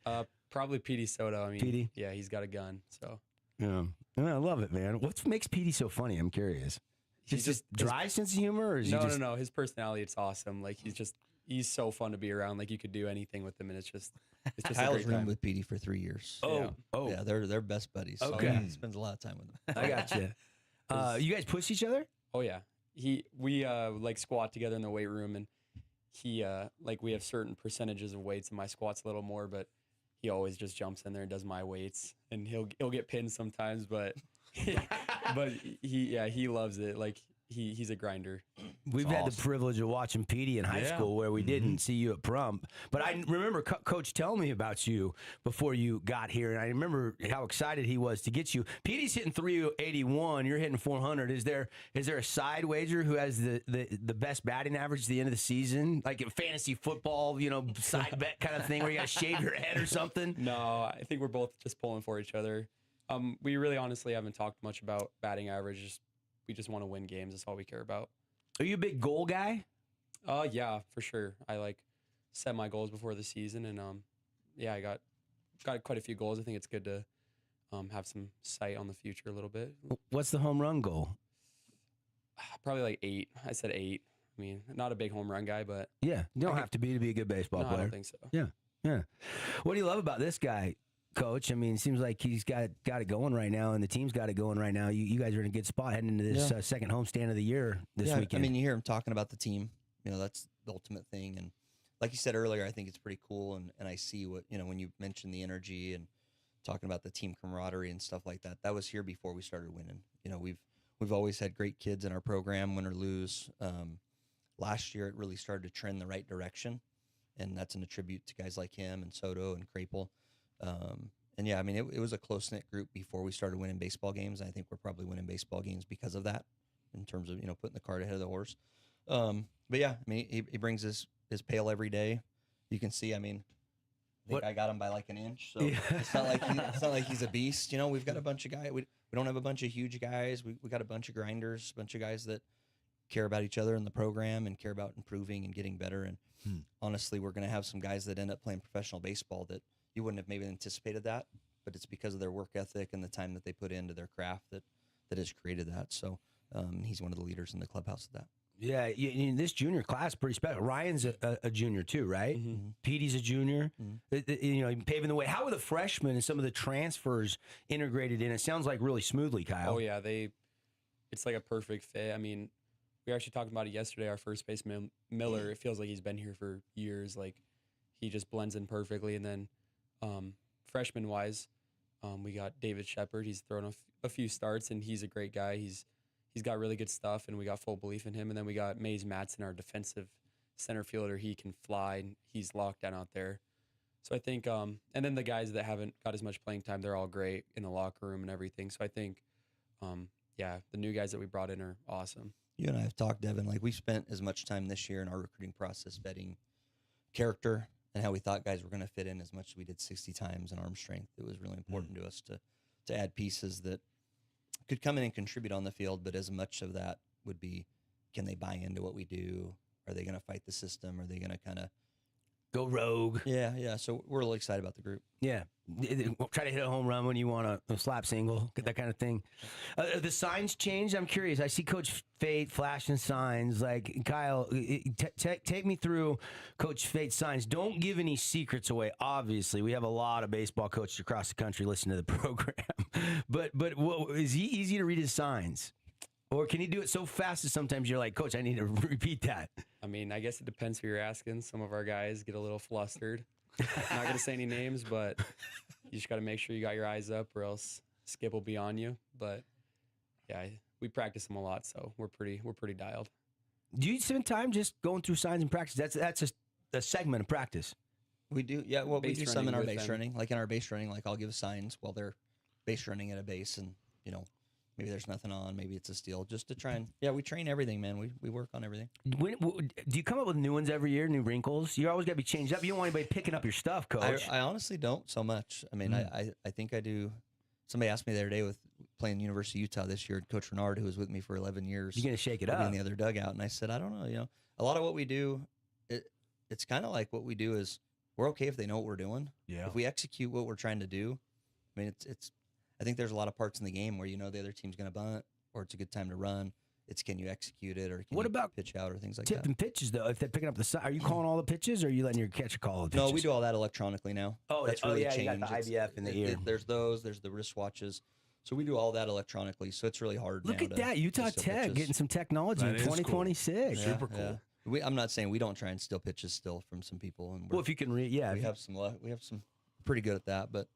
Probably Petey Soto. I mean, Petey? Yeah, he's got a gun. So yeah, I love it, man. What makes Petey so funny? I'm curious. Just dry sense of humor, or is no. His personality, it's awesome. Like he's so fun to be around. Like you could do anything with him, and it's just Kyle's roomed with Petey for 3 years. Oh, yeah, they're best buddies. Okay, So he spends a lot of time with them. I got you. You guys push each other? Oh yeah. We like squat together in the weight room, and he like we have certain percentages of weights, and my squat's a little more, but he always just jumps in there and does my weights, and he'll get pinned sometimes, but he loves it. Like he's a grinder. We've had the privilege of watching Petey in high school where we didn't see you at Prump. But I remember Coach telling me about you before you got here, and I remember how excited he was to get you. Petey's hitting 381. You're hitting 400. Is there a side wager who has the best batting average at the end of the season? Like in fantasy football, side bet kind of thing where you got to shave your head or something? No, I think we're both just pulling for each other. We really honestly haven't talked much about batting average. We just want to win games. That's all we care about. Are you a big goal guy? Yeah, for sure. I set my goals before the season, and I got quite a few goals. I think it's good to have some sight on the future a little bit. What's the home run goal? Probably like 8. I said 8. I mean, not a big home run guy, but Yeah, you don't have to be a good baseball no, player. I don't think so. Yeah, yeah. What do you love about this guy, Coach? I mean, it seems like he's got it going right now, and the team's got it going right now. You guys are in a good spot heading into this second homestand of the year this weekend. I mean, you hear him talking about the team. You know, that's the ultimate thing. And like you said earlier, I think it's pretty cool. And I see what, you know, when you mentioned the energy and talking about the team camaraderie and stuff like that, that was here before we started winning. You know, we've always had great kids in our program, win or lose. Last year, it really started to trend the right direction, and that's an attribute to guys like him and Soto and Crapel. And yeah, I mean, it was a close-knit group before we started winning baseball games. And I think we're probably winning baseball games because of that, in terms of, you know, putting the cart ahead of the horse. But yeah, I mean, he brings his pail every day. You can see, I mean, I think I got him by like an inch, so it's not like he's a beast. You know, we've got a bunch of guys. We don't have a bunch of huge guys. We got a bunch of grinders, a bunch of guys that care about each other in the program and care about improving and getting better. And honestly, we're going to have some guys that end up playing professional baseball that you wouldn't have maybe anticipated that, but it's because of their work ethic and the time that they put into their craft that has created that. So he's one of the leaders in the clubhouse of that. Yeah, this junior class is pretty special. Ryan's a junior too, right? Mm-hmm. Petey's a junior. You know, paving the way. How are the freshmen and some of the transfers integrated in? It sounds like really smoothly, Kyle. Oh yeah, it's like a perfect fit. I mean, we were actually talking about it yesterday. Our first baseman Miller, it feels like he's been here for years. Like he just blends in perfectly. And then freshman wise, we got David Shepard. He's thrown a few starts, and he's a great guy. He's got really good stuff, and we got full belief in him. And then we got Mays Matson, our defensive center fielder. He can fly, and he's locked down out there. So I think, and then the guys that haven't got as much playing time, they're all great in the locker room and everything. So I think, yeah, the new guys that we brought in are awesome. You and I have talked, Devin, like we spent as much time this year in our recruiting process vetting character and how we thought guys were going to fit in as much as we did 60 times in arm strength. It was really important to us to add pieces that could come in and contribute on the field, but as much of that would be, can they buy into what we do? Are they going to fight the system? Are they going to kind of go rogue? Yeah. So we're really excited about the group. Yeah. Try to hit a home run when you want a slap single, that kind of thing. The signs changed. I'm curious. I see Coach Fate flashing signs. Like, Kyle, take me through Coach Fate's signs. Don't give any secrets away. Obviously, we have a lot of baseball coaches across the country listening to the program. but is he easy to read his signs? Or can he do it so fast that sometimes you're like, Coach, I need to repeat that? I mean, I guess it depends who you're asking. Some of our guys get a little flustered. I'm not going to say any names, but you just got to make sure you got your eyes up, or else Skip will be on you. But yeah, we practice them a lot, so we're pretty dialed. Do you spend time just going through signs in practice? That's a segment of practice. We do, yeah. Well, we Base do some in our running with base them. running. Like in our base running, like I'll give signs while they're base running at a base, and you know, maybe there's nothing on, maybe it's a steal, just to try and we train everything, man. We work on everything. Do you come up with new ones every year, new wrinkles? You always got to be changed up. You don't want anybody picking up your stuff, Coach. I honestly don't so much. I mean, I think I do. Somebody asked me the other day with playing University of Utah this year, Coach Renard, who was with me for 11 years. You're gonna shake it will be up in the other dugout, and I said, I don't know. You know, a lot of what we do, it's kind of like what we do is we're okay if they know what we're doing. Yeah. If we execute what we're trying to do, I mean, it's. I think there's a lot of parts in the game where you know the other team's going to bunt, or it's a good time to run. It's can you execute it, or can you about pitch out, or things like tipping that. pitches though? If they're picking up the side, are you calling all the pitches, or are you letting your catcher call all the pitches? No, we do all that electronically now. Oh, that's oh, really yeah, you changed. got the IVF in the ear. There's those. There's the wristwatches. So we do all that electronically. So it's really hard. Look now at to that, Utah steal Tech pitches. getting some technology That in is cool. 2026. Super cool. I'm not saying we don't try and steal pitches still from some people. And Well, if you can read, yeah. we have some luck. We have some pretty good at that, but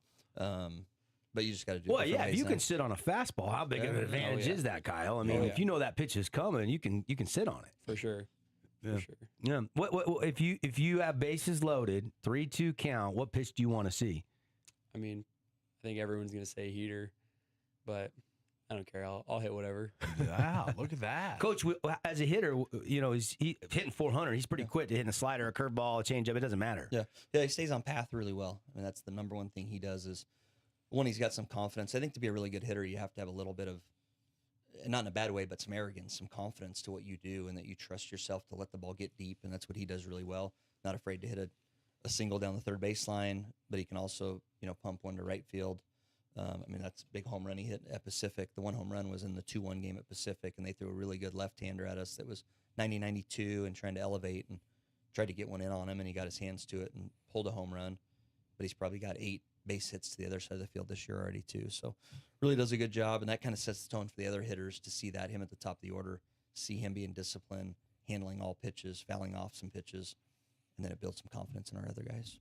you just got to do. Well, it yeah, if you can sit on a fastball, how big of an advantage is that, Kyle? I mean, if you know that pitch is coming, you can sit on it. For sure. Yeah. For sure. Yeah. What if you have bases loaded, 3-2 count? What pitch do you want to see? I mean, I think everyone's going to say heater, but I don't care. I'll hit whatever. Wow, look at that. Coach, as a hitter, you know, he's hitting 400. He's pretty quick to hitting a slider, a curveball, a changeup. It doesn't matter. Yeah, he stays on path really well. I mean, that's the number one thing he does is, one, he's got some confidence. I think to be a really good hitter, you have to have a little bit of, not in a bad way, but some arrogance, some confidence to what you do, and that you trust yourself to let the ball get deep, and that's what he does really well. Not afraid to hit a single down the third baseline, but he can also, you know, pump one to right field. I mean, that's a big home run he hit at Pacific. The one home run was in the 2-1 game at Pacific, and they threw a really good left-hander at us that was 90-92 and trying to elevate and tried to get one in on him, and he got his hands to it and pulled a home run. But he's probably got 8 base hits to the other side of the field this year already too. So really does a good job, and that kind of sets the tone for the other hitters to see that, him at the top of the order, see him being disciplined, handling all pitches, fouling off some pitches, and then it builds some confidence in our other guys.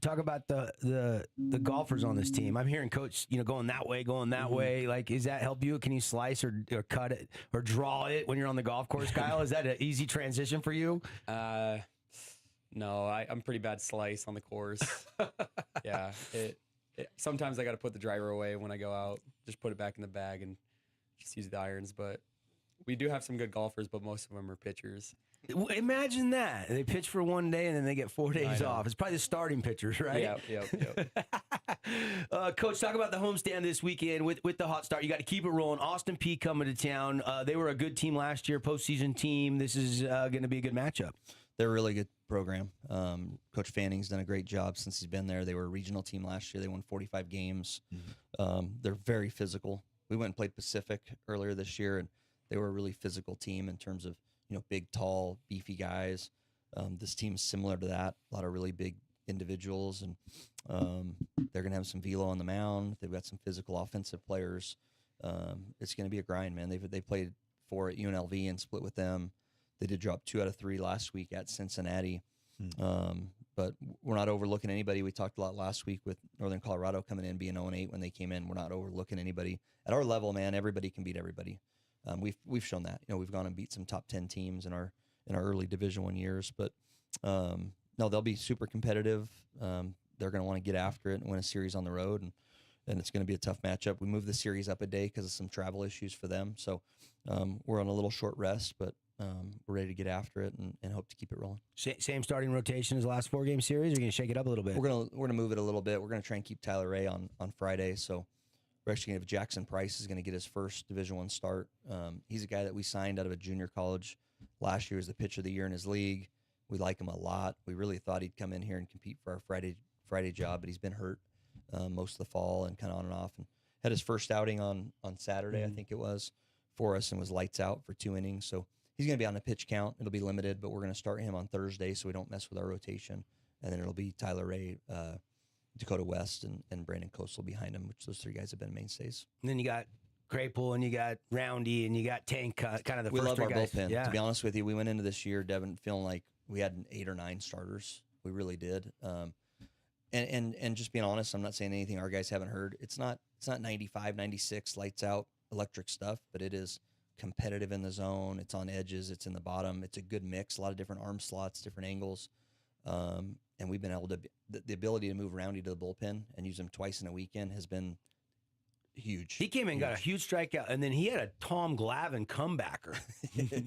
Talk about the golfers on this team. I'm hearing Coach, going that way, way. Like, does that help you? Can you slice or cut it or draw it when you're on the golf course, Kyle? Is that an easy transition for you? No, I'm pretty bad slice on the course. Yeah, sometimes I got to put the driver away when I go out. Just put it back in the bag and just use the irons. But we do have some good golfers, but most of them are pitchers. Imagine that. They pitch for one day and then they get 4 days off. It's probably the starting pitchers, right? Yep. Coach, talk about the homestand this weekend with the hot start. You got to keep it rolling. Austin P coming to town. They were a good team last year, postseason team. This is going to be a good matchup. They're a really good program. Coach Fanning's done a great job since he's been there. They were a regional team last year. They won 45 games. They're very physical. We went and played Pacific earlier this year, and they were a really physical team in terms of big, tall, beefy guys. This team is similar to that. A lot of really big individuals, and they're going to have some velo on the mound. They've got some physical offensive players. It's going to be a grind, man. They played 4 at UNLV and split with them. They did drop 2 out of 3 last week at Cincinnati. But we're not overlooking anybody. We talked a lot last week with Northern Colorado coming in, being 0-8 when they came in. We're not overlooking anybody. At our level, man, everybody can beat everybody. We've shown that. We've gone and beat some top 10 teams in our early Division I years. But no, they'll be super competitive. They're going to want to get after it and win a series on the road, and it's going to be a tough matchup. We moved the series up a day because of some travel issues for them. So we're on a little short rest, but we're ready to get after it and hope to keep it rolling. Same starting rotation as the last 4-game series? Or are you going to shake it up a little bit? We're gonna move it a little bit. We're going to try and keep Tyler Ray on Friday. So we're actually going to have Jackson Price is going to get his first Division I start. He's a guy that we signed out of a junior college last year as the pitcher of the year in his league. We like him a lot. We really thought he'd come in here and compete for our Friday job, but he's been hurt most of the fall and kind of on and off. And had his first outing on Saturday, I think it was, for us, and was lights out for 2 innings. So he's going to be on the pitch count. It'll be limited, but we're going to start him on Thursday so we don't mess with our rotation. And then it'll be Tyler Ray, Dakota West, and Brandon Coastal behind him, which those 3 guys have been mainstays. And then you got Crapel, and you got Roundy, and you got Tank, kind of the we first love 3 our guys. bullpen. Yeah. To be honest with you, we went into this year, Devin, feeling like we had 8 or 9 starters. We really did. And just being honest, I'm not saying anything our guys haven't heard. It's not 95, 96 lights out electric stuff, but it is competitive in the zone. It's on edges. It's in the bottom. It's a good mix. A lot of different arm slots, different angles. And we've been able to the ability to move Roundy to the bullpen and use him twice in a weekend has been huge. He came in and got a huge strikeout, and then he had a Tom Glavine comebacker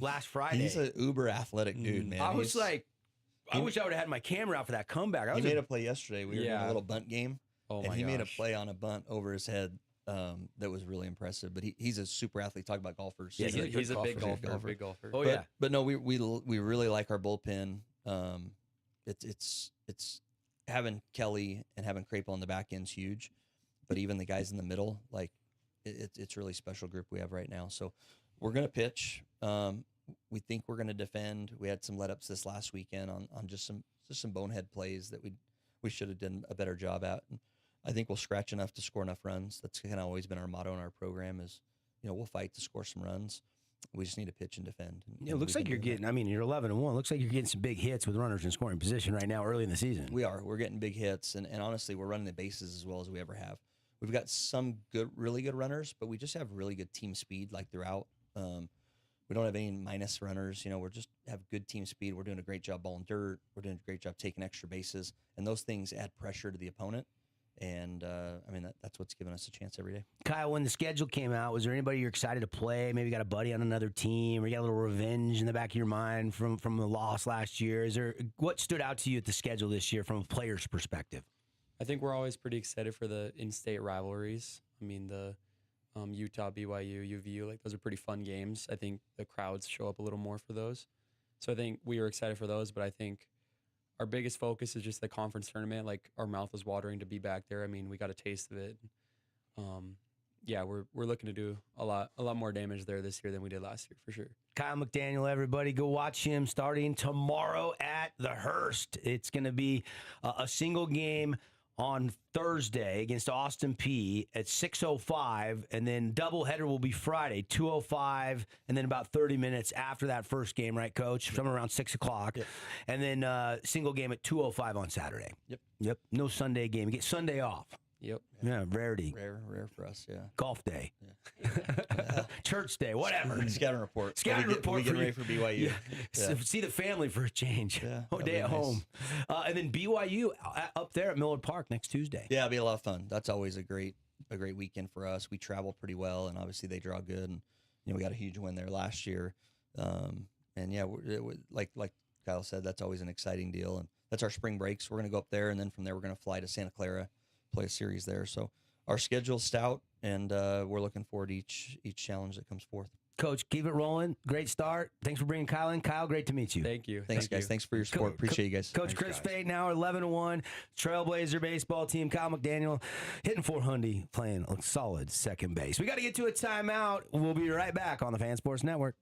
last Friday. He's an uber athletic dude, man. I was like, I wish I would have had my camera out for that comeback. He made a play yesterday. We were doing a little bunt game, and he made a gosh. play on a bunt over his head that was really impressive. But he's a super athlete. Talk about golfers. Yeah, he's a big golfer. Big golfer. Oh, But no, we really like our bullpen. It's having Kelly and having Crapel on the back end's huge, but even the guys in the middle, like it's a really special group we have right now. So we're gonna pitch. We think we're gonna defend. We had some let-ups this last weekend on just some bonehead plays that we should have done a better job at. And I think we'll scratch enough to score enough runs. That's kind of always been our motto in our program is, we'll fight to score some runs. We just need to pitch and defend. It looks like you're getting, you're 11-1. Looks like you're getting some big hits with runners in scoring position right now early in the season. We are. We're getting big hits. And honestly, we're running the bases as well as we ever have. We've got some really good runners, but we just have really good team speed like throughout. We don't have any minus runners. We're just have good team speed. We're doing a great job balling dirt. We're doing a great job taking extra bases. And those things add pressure to the opponent. And, that's what's given us a chance every day. Kyle, when the schedule came out, was there anybody you're excited to play? Maybe you got a buddy on another team, or you got a little revenge in the back of your mind from the loss last year? What stood out to you at the schedule this year from a player's perspective? I think we're always pretty excited for the in-state rivalries. I mean, the Utah, BYU, UVU, like those are pretty fun games. I think the crowds show up a little more for those. So I think we were excited for those, but I think our biggest focus is just the conference tournament. Like, our mouth was watering to be back there. I mean, we got a taste of it. yeah, we're looking to do a lot more damage there this year than we did last year for sure. Kyle McDaniel, everybody, go watch him starting tomorrow at the Hearst. It's going to be a single game on Thursday against Austin P at 6:05, and then doubleheader will be Friday, 2:05, and then about 30 minutes after that first game, right, Coach? Yep. Somewhere around 6 o'clock. Yep. And then single game at 2:05 on Saturday. Yep. No Sunday game. You get Sunday off. Yep. Yeah, rarity. Rare for us, yeah. Golf day. Yeah. Church day, whatever. Scouting report. Scouting report. We get ready for BYU. Yeah. See the family for a change. Yeah. One day at home. And then BYU up there at Millard Park next Tuesday. Yeah, it'll be a lot of fun. That's always a great weekend for us. We travel pretty well, and obviously they draw good. And we got a huge win there last year. And yeah, like Kyle said, that's always an exciting deal. And that's our spring breaks. We're going to go up there, and then from there we're going to fly to Santa Clara, play a series there. So our schedule's stout, and we're looking forward to each challenge that comes forth. Coach, keep it rolling. Great start. Thanks for bringing Kyle in. Kyle, great to meet you. Thank you. Thanks, guys. Thanks for your support. Appreciate you guys. Coach Chris Fate now 11-1. Trailblazer baseball team. Kyle McDaniel hitting 400, playing a solid second base. We got to get to a timeout. We'll be right back on the Fan Sports Network.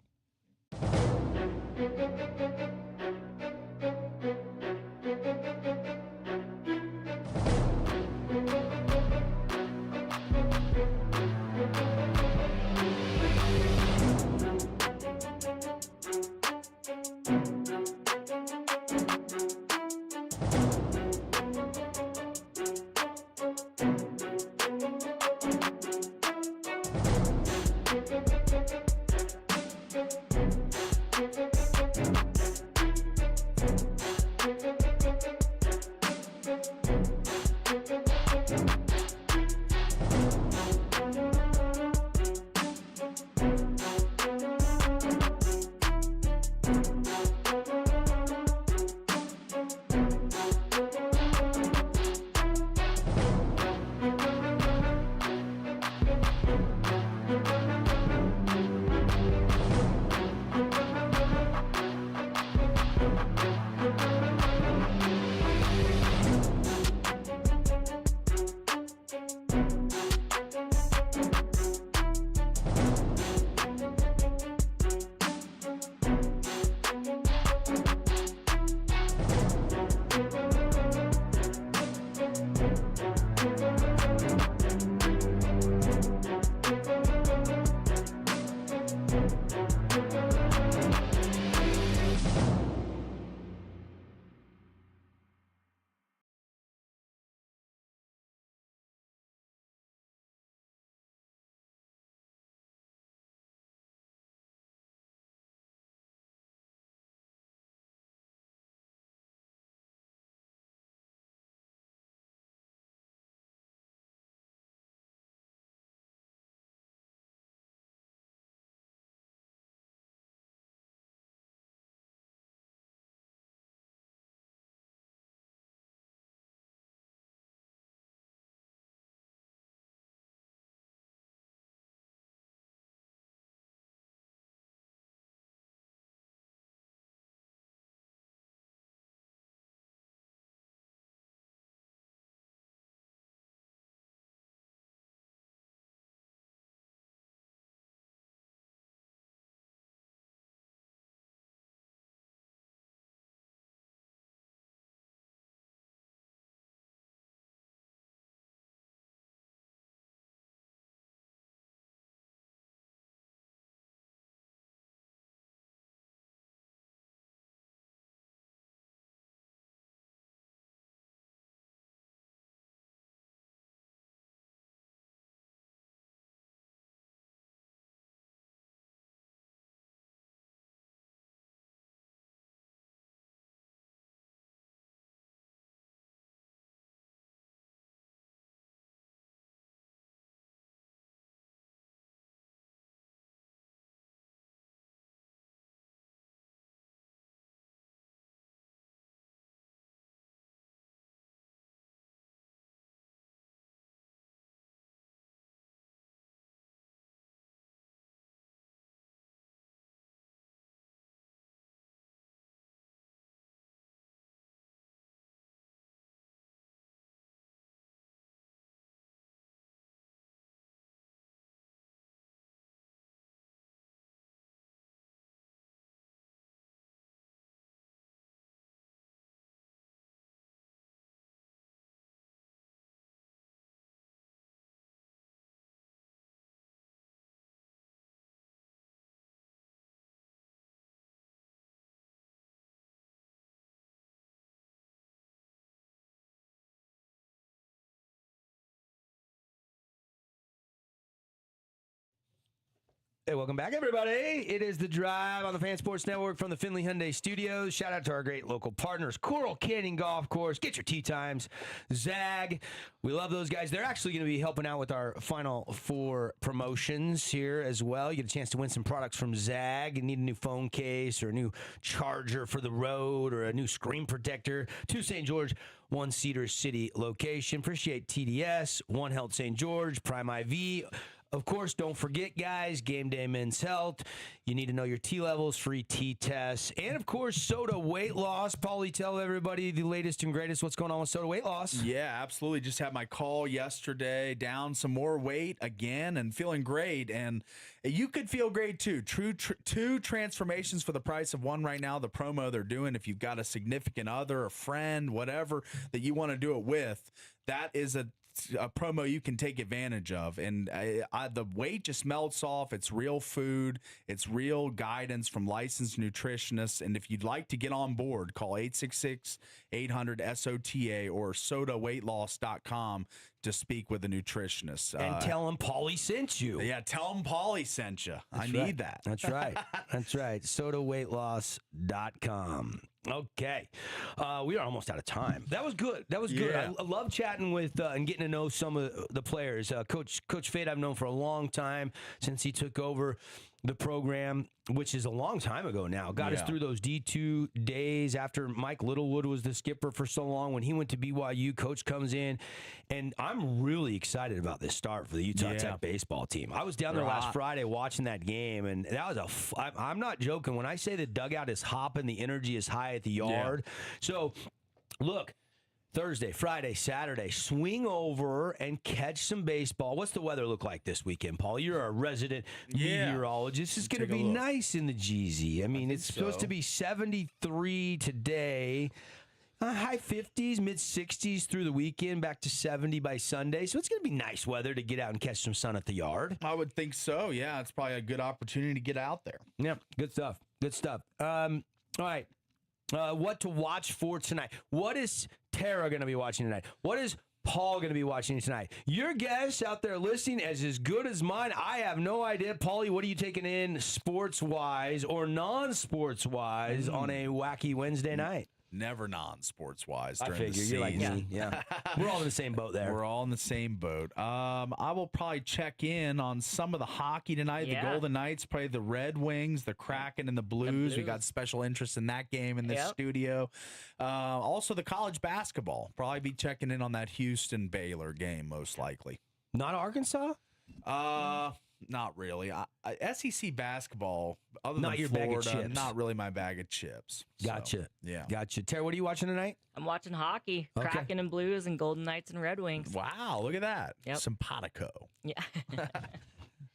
Hey, welcome back, everybody. It is The Drive on the Fan Sports Network from the Findlay Hyundai Studios. Shout out to our great local partners, Coral Canyon Golf Course. Get your tee times. Zag. We love those guys. They're actually going to be helping out with our Final Four promotions here as well. You get a chance to win some products from Zag. You need a new phone case or a new charger for the road or a new screen protector. 2 St. George, 1 Cedar City location. Appreciate TDS, 1 Health St. George, Prime IV. Of course, don't forget, guys, Game Day Men's Health. You need to know your T levels, free T tests. And, of course, Soda Weight Loss. Paulie, tell everybody the latest and greatest. What's going on with Soda Weight Loss? Yeah, absolutely. Just had my call yesterday, down some more weight again and feeling great. And you could feel great, too. Two transformations for the price of one right now, the promo they're doing. If you've got a significant other, a friend, whatever that you want to do it with, that is a promo you can take advantage of. And the weight just melts off. It's real food. It's real guidance from licensed nutritionists. And if you'd like to get on board, call 866-800-SOTA or sodaweightloss.com to speak with a nutritionist. And tell them Paulie sent you. Yeah, tell them Paulie sent you. Need that. That's right. That's right. sodaweightloss.com. Okay. We are almost out of time. That was good. That was good. Yeah. I love chatting with and getting to know some of the players. Coach Fade I've known for a long time since he took over the program, which is a long time ago now. Got us through those D2 days after Mike Littlewood was the skipper for so long. When he went to BYU, Coach comes in, and I'm really excited about this start for the Utah Tech baseball team. I was down there last Friday watching that game, and that was I'm not joking. When I say the dugout is hopping, the energy is high at the yard. So, look, Thursday, Friday, Saturday, swing over and catch some baseball. What's the weather look like this weekend, Paul? You're a resident meteorologist. It's going to be nice in the GZ. I mean, it's supposed to be 73 today, high 50s, mid 60s through the weekend, back to 70 by Sunday. So it's going to be nice weather to get out and catch some sun at the yard. I would think so. Yeah, it's probably a good opportunity to get out there. Yeah, good stuff. Good stuff. All right. What to watch for tonight? What is Tara going to be watching tonight? What is Paul going to be watching tonight? Your guess out there listening is as good as mine. I have no idea. Paulie, what are you taking in sports-wise or non-sports-wise on a wacky Wednesday night? Never non-sports-wise I during figure the you're like season. me. Yeah. We're all in the same boat there. We're all in the same boat. I will probably check in on some of the hockey tonight. The Golden Knights play the Red Wings, the Kraken, and the Blues. We got special interest in that game in this studio. Also, the college basketball. Probably be checking in on that Houston-Baylor game, most likely. Not Arkansas? Not really. SEC basketball, other Not than your Florida, bag of chips. not really my bag of chips. Gotcha. Yeah. Gotcha. Tara, what are you watching tonight? I'm watching hockey. Okay. Kraken and Blues and Golden Knights and Red Wings. Wow, look at that. Yep. Simpatico. Yeah.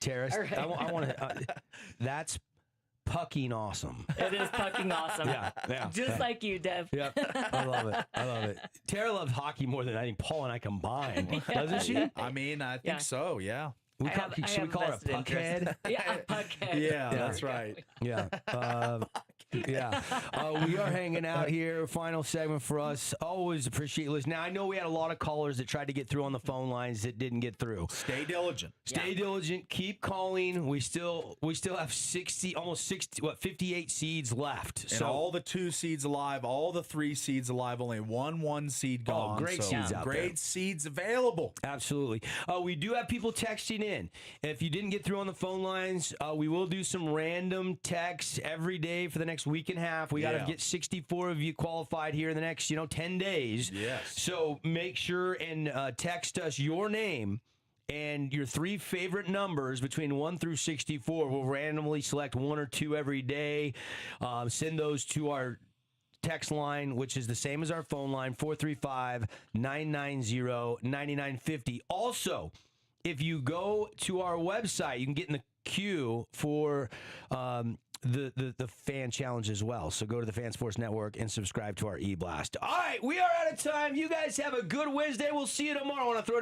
Tara, right. I want to. That's pucking awesome. It is fucking awesome. Yeah. Just like you, Dev. Yeah, I love it. I love it. Tara loves hockey more than I think Paul and I combined, doesn't she? I mean, I think so, yeah. Should we call her a puckhead? Yeah, puckhead. Yeah, that's right. Yeah. We are hanging out here. Final segment for us. Always appreciate you listening. Now, I know we had a lot of callers that tried to get through on the phone lines that didn't get through. Stay diligent. Stay diligent. Keep calling. We still have 58 seeds left. And So all the 2 seeds alive, all the 3 seeds alive, only 1 seed gone. great so seeds out there. Great seeds available. Absolutely. We do have people texting in. If you didn't get through on the phone lines, we will do some random texts every day for the next week and a half. We got to get 64 of you qualified here in the next, 10 days. Yes. So make sure and text us your name and your 3 favorite numbers between 1 through 64. We'll randomly select 1 or 2 every day. Send those to our text line, which is the same as our phone line, 435-990-9950. Also, if you go to our website, you can get in the queue for the fan challenge as well. So go to the Fan Sports Network and subscribe to our e-blast. All right, we are out of time. You guys have a good Wednesday. We'll see you tomorrow. I want to throw